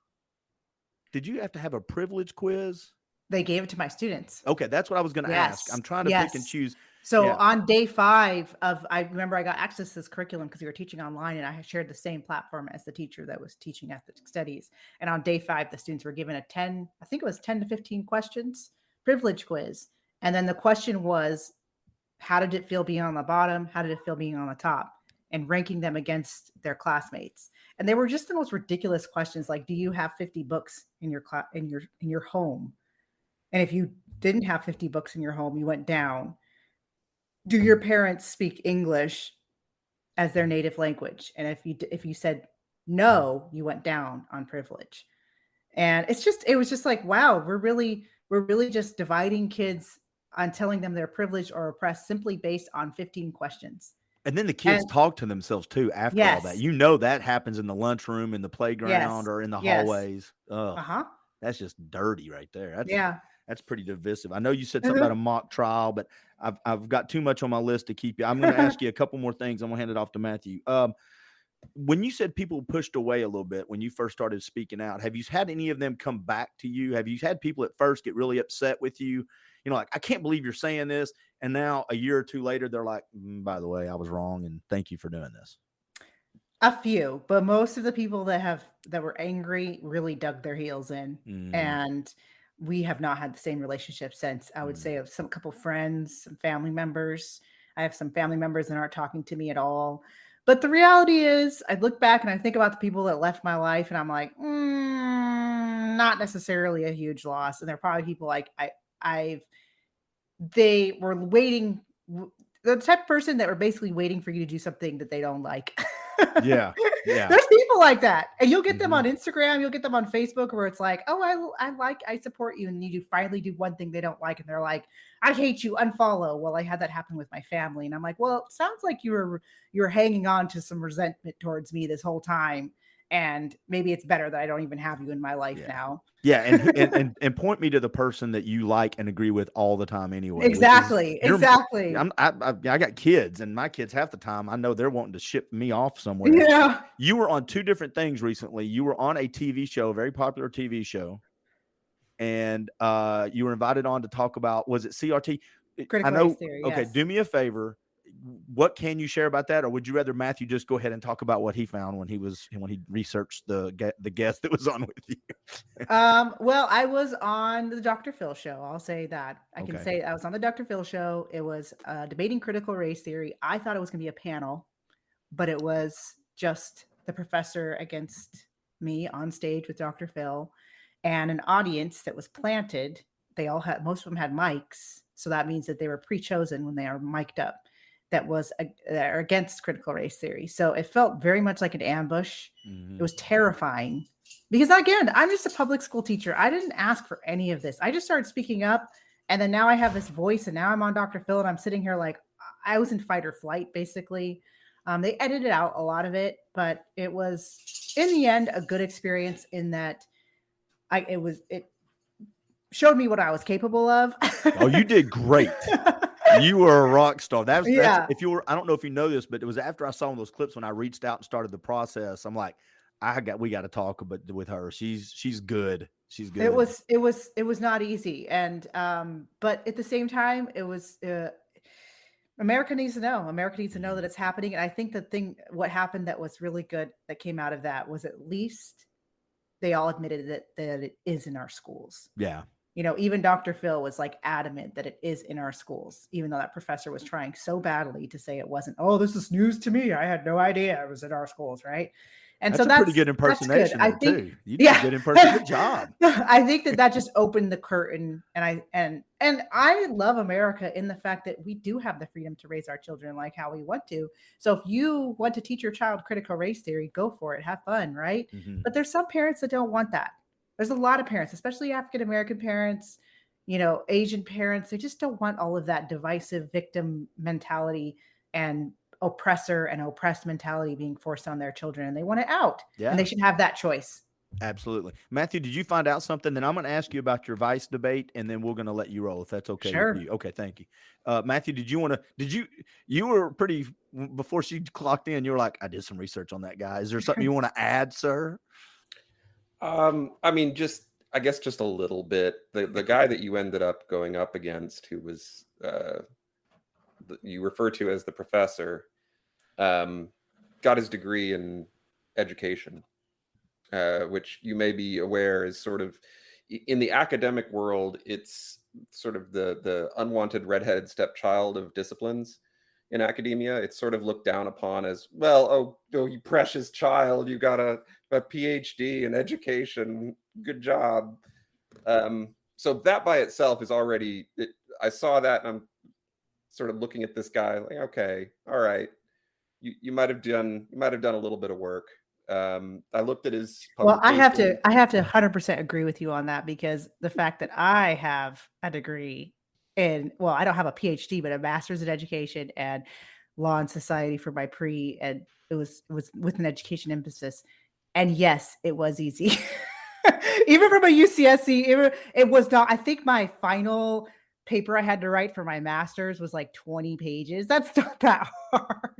Did you have to have a privilege quiz? They gave it to my students. Okay. That's what I was going to ask. I'm trying to pick and choose. So on day 5 I remember I got access to this curriculum because we were teaching online, and I shared the same platform as the teacher that was teaching athletic studies. And on day 5, the students were given I think it was 10 to 15 questions, privilege quiz. And then the question was, how did it feel being on the bottom? How did it feel being on the top? And ranking them against their classmates. And they were just the most ridiculous questions. Like, do you have 50 books in your home? And if you didn't have 50 books in your home, you went down. Do your parents speak English as their native language? And if you said no, you went down on privilege. And it was just like, wow, we're really just dividing kids on telling them they're privileged or oppressed simply based on 15 questions. And then the kids talk to themselves too after all that. That happens in the lunchroom, in the playground, or in the hallways. That's just dirty right there. That's pretty divisive. I know you said something about a mock trial, but I've got too much on my list to keep you. I'm going to ask you a couple more things. I'm going to hand it off to Matthew. When you said people pushed away a little bit when you first started speaking out, have you had any of them come back to you? Have you had people at first get really upset with you? Like, I can't believe you're saying this. And now a year or two later, they're like, by the way, I was wrong. And thank you for doing this. A few, but most of the people that were angry really dug their heels in. And we have not had the same relationship since. I would say of some couple friends, some family members. I have some family members that aren't talking to me at all. But the reality is, I look back and I think about the people that left my life, and I'm like, not necessarily a huge loss. And they're probably people like they were waiting. The type of person that were basically waiting for you to do something that they don't like. Yeah. There's people like that, and you'll get them on Instagram, you'll get them on Facebook, where it's like, oh, I support you, and you finally do one thing they don't like, and they're like, I hate you, unfollow. Well, I had that happen with my family, and I'm like, well, it sounds like you're hanging on to some resentment towards me this whole time, and maybe it's better that I don't even have you in my life now. Yeah, and point me to the person that you like and agree with all the time anyway. Exactly. I got kids, and my kids half the time I know they're wanting to ship me off somewhere. Yeah. You were on 2 different things recently. You were on a TV show, a very popular TV show, and you were invited on to talk about, was it CRT? Critical race theory. Okay, yes. do me a favor. What can you share about that, or would you rather Matthew just go ahead and talk about what he found when he researched the guest that was on with you? Well, I was on the Dr. Phil show. I'll say that. I can say I was on the Dr. Phil show. It was debating critical race theory. I thought it was going to be a panel, but it was just the professor against me on stage with Dr. Phil and an audience that was planted. Most of them had mics, so that means that they were pre-chosen when they are mic'd up. That was against critical race theory. So it felt very much like an ambush. It was terrifying because, again, I'm just a public school teacher. I didn't ask for any of this. I just started speaking up, and then now I have this voice, and now I'm on Dr. Phil, and I'm sitting here like I was in fight or flight, basically. They edited out a lot of it, but it was, in the end, a good experience in that it showed me what I was capable of. Oh, you did great. You were a rock star. That's if you were, I don't know if you know this, but it was after I saw those clips when I reached out and started the process. I'm like, we got to talk with her. She's good. She's It good. was not easy, and but at the same time, it was. America needs to know. America needs to know that it's happening. And I think what happened that was really good that came out of that was at least they all admitted that it is in our schools. Yeah. Even Dr. Phil was like adamant that it is in our schools, even though that professor was trying so badly to say it wasn't. Oh, this is news to me. I had no idea it was in our schools, right? And That's so a pretty good that's good. impersonation I there think, too. You did a yeah, good impersonation. Good job. I think that just opened the curtain, and I love America in the fact that we do have the freedom to raise our children like how we want to. So if you want to teach your child critical race theory, go for it, have fun, right? Mhm. But there's some parents that don't want that. There's a lot of parents, especially African American parents, Asian parents. They just don't want all of that divisive victim mentality and oppressor and oppressed mentality being forced on their children, and they want it out. Yeah. And they should have that choice. Absolutely. Matthew, did you find out something? Then I'm going to ask you about your Vice debate, and then we're going to let you roll if that's okay Sure. with you. Okay, thank you. Matthew, you were pretty, before she clocked in, you were like, I did some research on that guy. Is there something you want to add, sir? I mean, I guess just a little bit. The guy that you ended up going up against, who was you refer to as the professor, got his degree in education, which you may be aware is sort of, in the academic world, it's sort of the unwanted redheaded stepchild of disciplines in academia. It's sort of looked down upon as, well, oh you precious child, you got a PhD in education, good job. So that by itself is already, I saw that and I'm sort of looking at this guy like, okay, all right, you might have done a little bit of work. I looked at his Well, I have to publication. 100% agree with you on that, because the fact that I have a degree well, I don't have a PhD, but a master's in education and law and society for my pre, and it was with an education emphasis. And yes, it was easy. Even from a UCSC, it was not. I think my final paper I had to write for my master's was like 20 pages. That's not that hard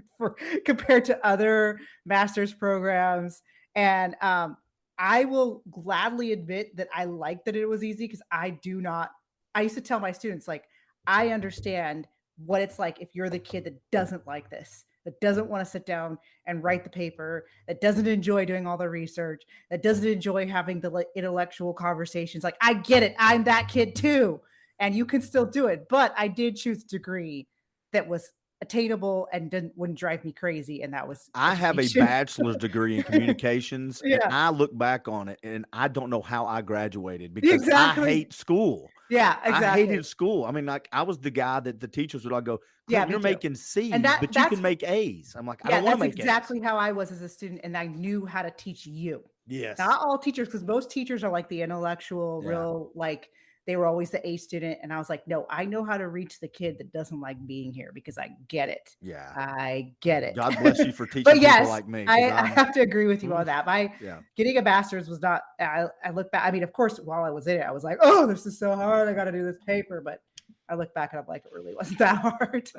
compared to other master's programs. And I will gladly admit that I like that it was easy, because I used to tell my students, like, I understand what it's like if you're the kid that doesn't like this, that doesn't want to sit down and write the paper, that doesn't enjoy doing all the research, that doesn't enjoy having the intellectual conversations. Like, I get it. I'm that kid too. And you can still do it. But I did choose a degree that was attainable and wouldn't drive me crazy. And that was I have a education. bachelor's degree in communications, and Yeah. I look back on it, and I don't know how I graduated, because Exactly. I hate school. Yeah, exactly. I hated school. I mean, like, I was the guy that the teachers would all go, Yeah, Clint, me you're too. making C's, And but you that's can make A's. I'm like, I yeah, don't want that's to make exactly A's. how I was as a student, and I knew how to teach you. Yes. Not all teachers, because most teachers are like the intellectual, Yeah. real, like, they were always the A student. And I was like, no, I know how to reach the kid that doesn't like being here, because I get it. Yeah. I get it. God bless you for teaching But people yes, like me. I have to agree with you on that. Yeah. Getting a master's was not, I look back. I mean, of course, while I was in it, I was like, oh, this is so hard. I got to do this paper. But I look back and I'm like, it really wasn't that hard.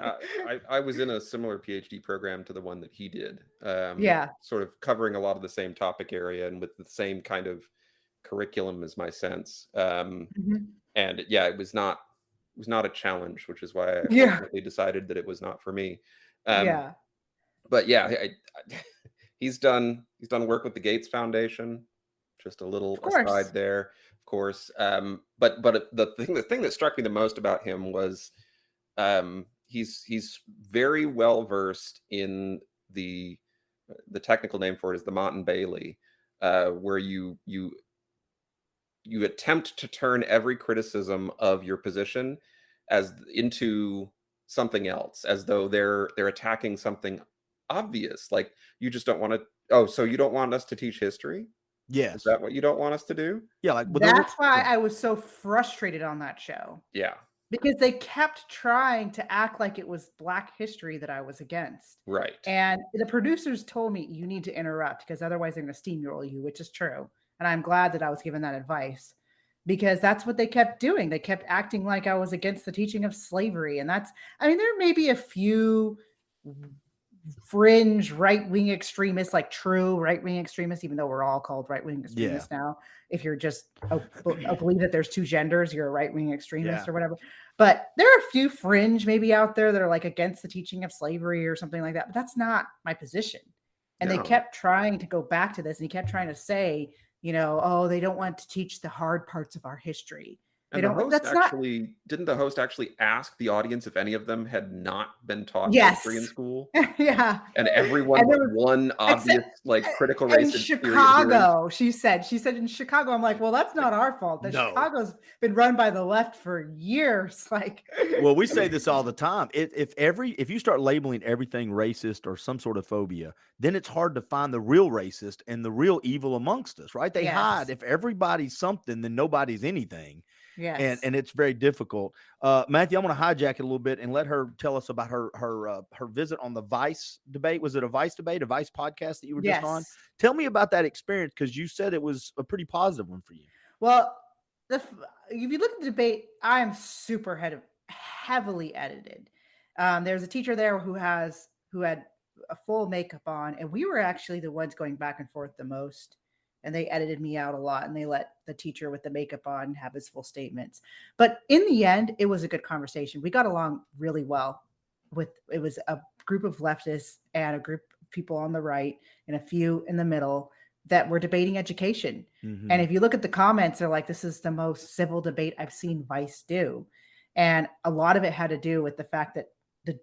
I was in a similar PhD program to the one that he did. Yeah. Sort of covering a lot of the same topic area and with the same kind of curriculum, as my sense. Mhm. And yeah, it was not a challenge, which is why I Yeah. ultimately decided that it was not for me. Yeah. But yeah, he's done work with the Gates Foundation. Just a little Of course. aside there, of course. But the thing that struck me the most about him was he's very well versed in the technical name for it is the Motte Bailey, where you attempt to turn every criticism of your position as into something else, as though they're attacking something obvious. Like, you just don't want to. Oh, so you don't want us to teach history? Yes. Is that what you don't want us to do? Yeah. Like, That's why I was so frustrated on that show. Yeah. Because they kept trying to act like it was Black history that I was against. Right. And the producers told me, you need to interrupt, because otherwise they're going to steamroll you, which is true. And I'm glad that I was given that advice, because that's what they kept doing. They kept acting like I was against the teaching of slavery. And I mean, there may be a few fringe right-wing extremists, like true right-wing extremists, even though we're all called right-wing extremists now. If you're just believe that there's two genders, you're a right-wing extremist or whatever. But there are a few fringe maybe out there that are like against the teaching of slavery or something like that. But that's not my position. And they kept trying to go back to this, and he kept trying to say, oh, they don't want to teach the hard parts of our history. And didn't the host actually ask the audience if any of them had not been taught history in school? Yeah. And everyone but one obvious critical race in Chicago. She said in Chicago. I'm like, well, that's not our fault. Chicago's been run by the left for years. Well, we say this all the time. If you start labeling everything racist or some sort of phobia, then it's hard to find the real racist and the real evil amongst us, right? They hide. If everybody's something, then nobody's anything. Yes. And it's very difficult. Matthew, I'm going to hijack it a little bit and let her tell us about her visit on the Vice debate. Was it a Vice debate, a Vice podcast that you were just on? Tell me about that experience, because you said it was a pretty positive one for you. Well, if you look at the debate, I am super heavily edited. There's a teacher there who had a full makeup on, and we were actually the ones going back and forth the most. And they edited me out a lot, and they let the teacher with the makeup on have his full statements. But in the end, it was a good conversation. We got along really well. It was a group of leftists and a group of people on the right and a few in the middle that were debating education. Mm-hmm. And if you look at the comments, they're like, this is the most civil debate I've seen Vice do. And a lot of it had to do with the fact that the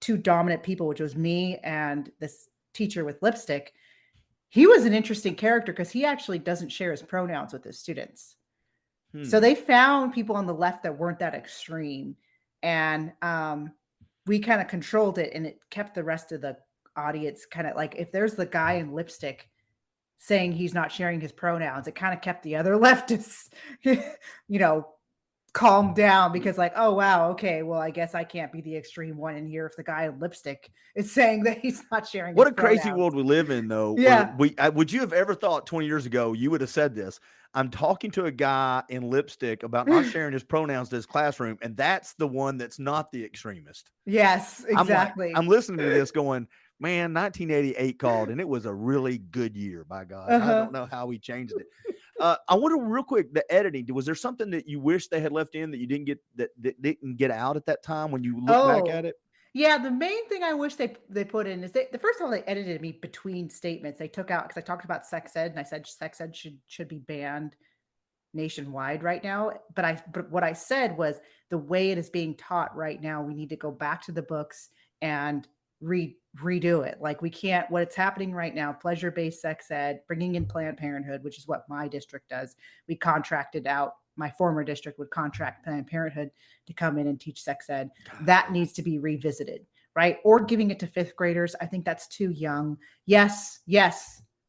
two dominant people, which was me and this teacher with lipstick, he was an interesting character because he actually doesn't share his pronouns with his students. So they found people on the left that weren't that extreme. And we kind of controlled it, and it kept the rest of the audience kind of like, if there's the guy in lipstick saying he's not sharing his pronouns, it kind of kept the other leftists, calm down, because oh, wow. Okay. Well, I guess I can't be the extreme one in here if the guy in lipstick is saying that he's not sharing. What a crazy world we live in, though. Yeah. Would you have ever thought 20 years ago, you would have said this? I'm talking to a guy in lipstick about not sharing his pronouns to his classroom, and that's the one that's not the extremist. Yes, exactly. I'm listening to this going, man, 1988 called, and it was a really good year, by God. I don't know how we changed it. I wonder real quick, the editing, was there something that you wish they had left in that you didn't get, that didn't get out at that time when you look back at it? Yeah, the main thing I wish they put in is the first of all, they edited me between statements. They took out, because I talked about sex ed, and I said sex ed should be banned nationwide right now. But what I said was, the way it is being taught right now, we need to go back to the books and redo it. We can't, what's happening right now, pleasure-based sex ed, bringing in Planned Parenthood, which is what my district does. We contracted out, my former district would contract Planned Parenthood to come in and teach sex ed. That needs to be revisited, right? Or giving it to fifth graders. I think that's too young. Yes,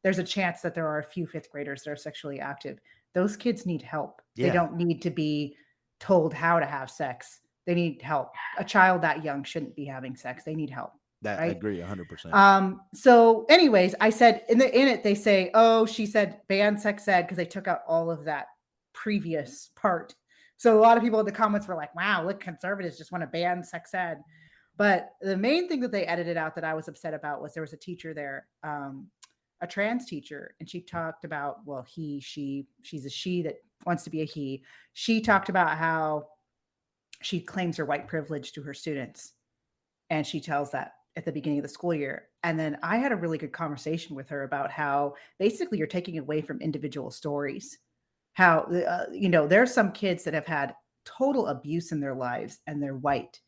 there's a chance that there are a few fifth graders that are sexually active. Those kids need help. Yeah. They don't need to be told how to have sex. They need help. A child that young shouldn't be having sex. They need help. That right? I agree 100%. So anyways, I said in it, they say, oh, she said ban sex ed, because they took out all of that previous part. So a lot of people in the comments were like, wow, look, conservatives just want to ban sex ed. But the main thing that they edited out that I was upset about was there was a teacher there, a trans teacher, and she talked about, well, she's a she that wants to be a he. She talked about how she claims her white privilege to her students. And she tells that at the beginning of the school year. And then I had a really good conversation with her about how basically you're taking away from individual stories. How, there's some kids that have had total abuse in their lives and they're white.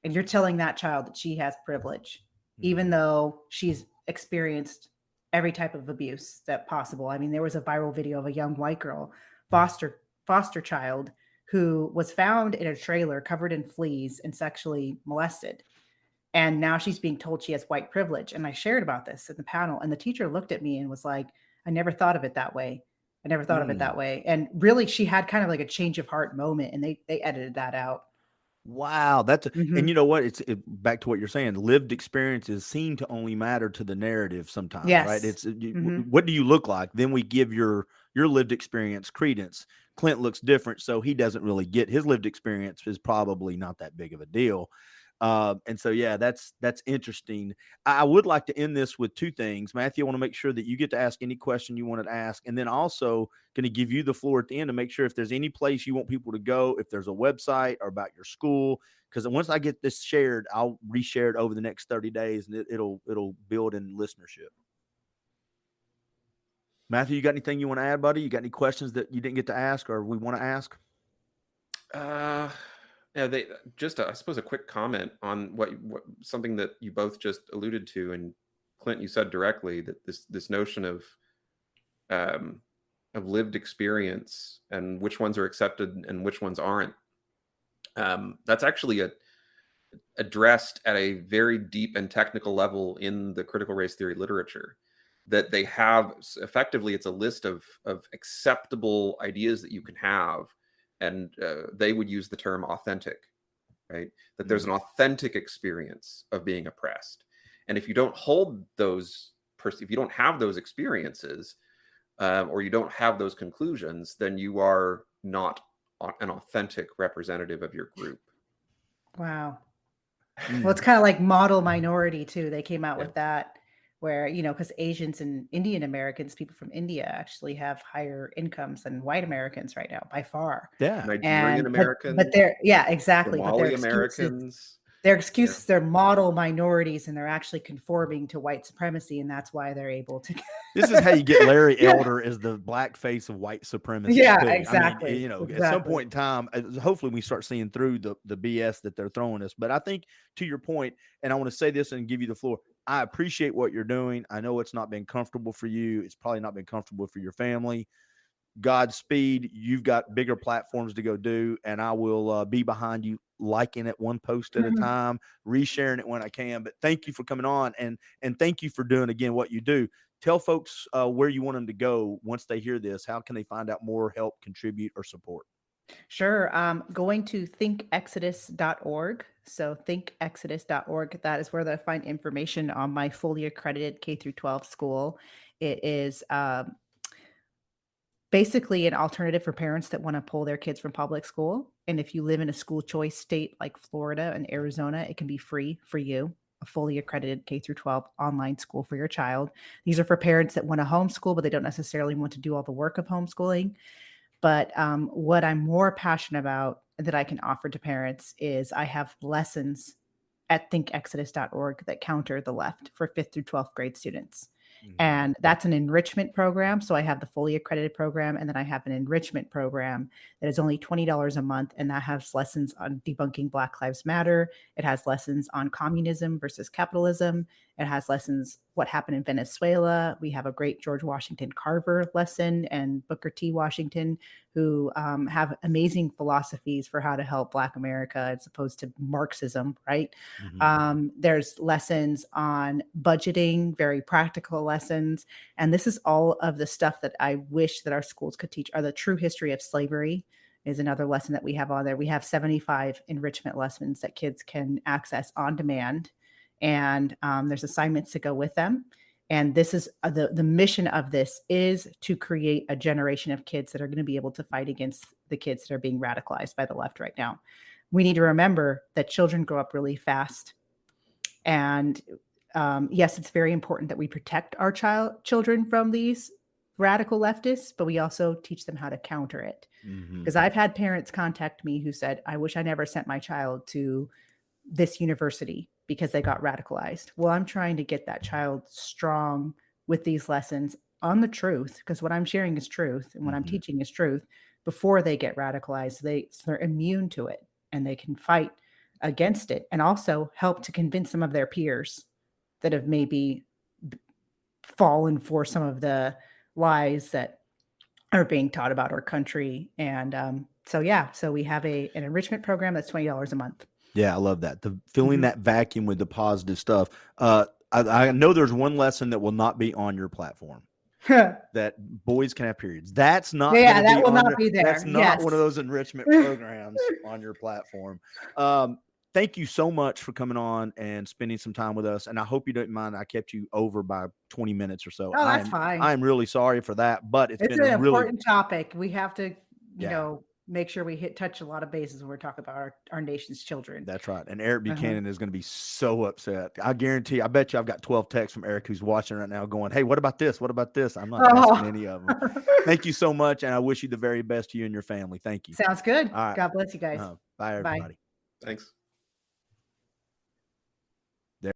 And you're telling that child that she has privilege, even though she's experienced every type of abuse that possible. I mean, there was a viral video of a young white girl, foster child, who was found in a trailer covered in fleas and sexually molested. And now she's being told she has white privilege. And I shared about this in the panel, and the teacher looked at me and was like, I never thought of it that way. And really, she had kind of like a change of heart moment, and they edited that out. Wow. And you know what? It's back to what you're saying. Lived experiences seem to only matter to the narrative sometimes, right? It's what do you look like? Then we give your lived experience credence. Clint looks different, so he doesn't really get his lived experience is probably not that big of a deal. And so, yeah, that's interesting. I would like to end this with two things. Matthew, I want to make sure that you get to ask any question you wanted to ask. And then also going to give you the floor at the end to make sure if there's any place you want people to go, if there's a website or about your school, because once I get this shared, I'll reshare it over the next 30 days and it'll build in listenership. Matthew, you got anything you want to add, buddy? You got any questions that you didn't get to ask or we want to ask? Yeah, I suppose a quick comment on what something that you both just alluded to, and Clint, you said directly that this notion of lived experience and which ones are accepted and which ones aren't. That's actually addressed at a very deep and technical level in the critical race theory literature. That they have effectively, it's a list of acceptable ideas that you can have. And they would use the term authentic, right? That there's an authentic experience of being oppressed. And if you don't hold those, if you don't have those experiences, or you don't have those conclusions, then you are not an authentic representative of your group. Wow. Well, it's kind of like model minority too. They came out with that, where, because Asians and Indian Americans, people from India, actually have higher incomes than white Americans right now by far. Yeah. Nigerian Americans. But they're, exactly. Somali Americans. Their excuses, they're model minorities, and they're actually conforming to white supremacy, and that's why they're able to. This is how you get Larry Elder as the black face of white supremacy. Yeah, too. exactly. I mean, at some point in time, hopefully we start seeing through the BS that they're throwing us. But I think, to your point, and I want to say this and give you the floor, I appreciate what you're doing. I know it's not been comfortable for you. It's probably not been comfortable for your family. Godspeed. You've got bigger platforms to go do, and I will be behind you, liking it one post at a time, resharing it when I can. But thank you for coming on, and thank you for doing again what you do. Tell folks where you want them to go once they hear this. How can they find out more, help, contribute, or support? Sure. Going to thinkexodus.org. So thinkexodus.org. That is where they'll find information on my fully accredited K-12 school. It is basically an alternative for parents that want to pull their kids from public school. And if you live in a school choice state like Florida and Arizona, it can be free for you. A fully accredited K-12 online school for your child. These are for parents that want to homeschool, but they don't necessarily want to do all the work of homeschooling. But what I'm more passionate about that I can offer to parents is I have lessons at thinkexodus.org that counter the left for 5th through 12th grade students. And that's an enrichment program. So I have the fully accredited program, and then I have an enrichment program that is only $20 a month. And that has lessons on debunking Black Lives Matter. It has lessons on communism versus capitalism. It has lessons what happened in Venezuela. We have a great George Washington Carver lesson and Booker T. Washington, who have amazing philosophies for how to help Black America as opposed to Marxism, right? There's lessons on budgeting, very practical lessons. And this is all of the stuff that I wish that our schools could teach. Are the true history of slavery is another lesson that we have on there. We have 75 enrichment lessons that kids can access on demand. And there's assignments to go with them. And this is the mission of this is to create a generation of kids that are going to be able to fight against the kids that are being radicalized by the left right now. We need to remember that children grow up really fast. And yes, it's very important that we protect our children from these radical leftists, but we also teach them how to counter it. Because I've had parents contact me who said, I wish I never sent my child to this university because they got radicalized. Well, I'm trying to get that child strong with these lessons on the truth, because what I'm sharing is truth and what I'm teaching is truth before they get radicalized. They're immune to it and they can fight against it, and also help to convince some of their peers that have maybe fallen for some of the lies that are being taught about our country. And so we have an enrichment program that's $20 a month. Yeah, I love that. Filling that vacuum with the positive stuff. I know there's one lesson that will not be on your platform. That boys can have periods. That's not. Yeah, that will not be there. That's not one of those enrichment programs on your platform. Thank you so much for coming on and spending some time with us. And I hope you don't mind. I kept you over by 20 minutes or so. Oh, that's fine. I'm really sorry for that, but it's been an important topic. We have to, you know, make sure we touch a lot of bases when we're talking about our nation's children. That's right. And Eric Buchanan is going to be so upset. I guarantee, I bet you I've got 12 texts from Eric who's watching right now going, hey, what about this? What about this? I'm not asking any of them. Thank you so much. And I wish you the very best to you and your family. Thank you. Sounds good. All right. God bless you guys. Bye, everybody. Thanks.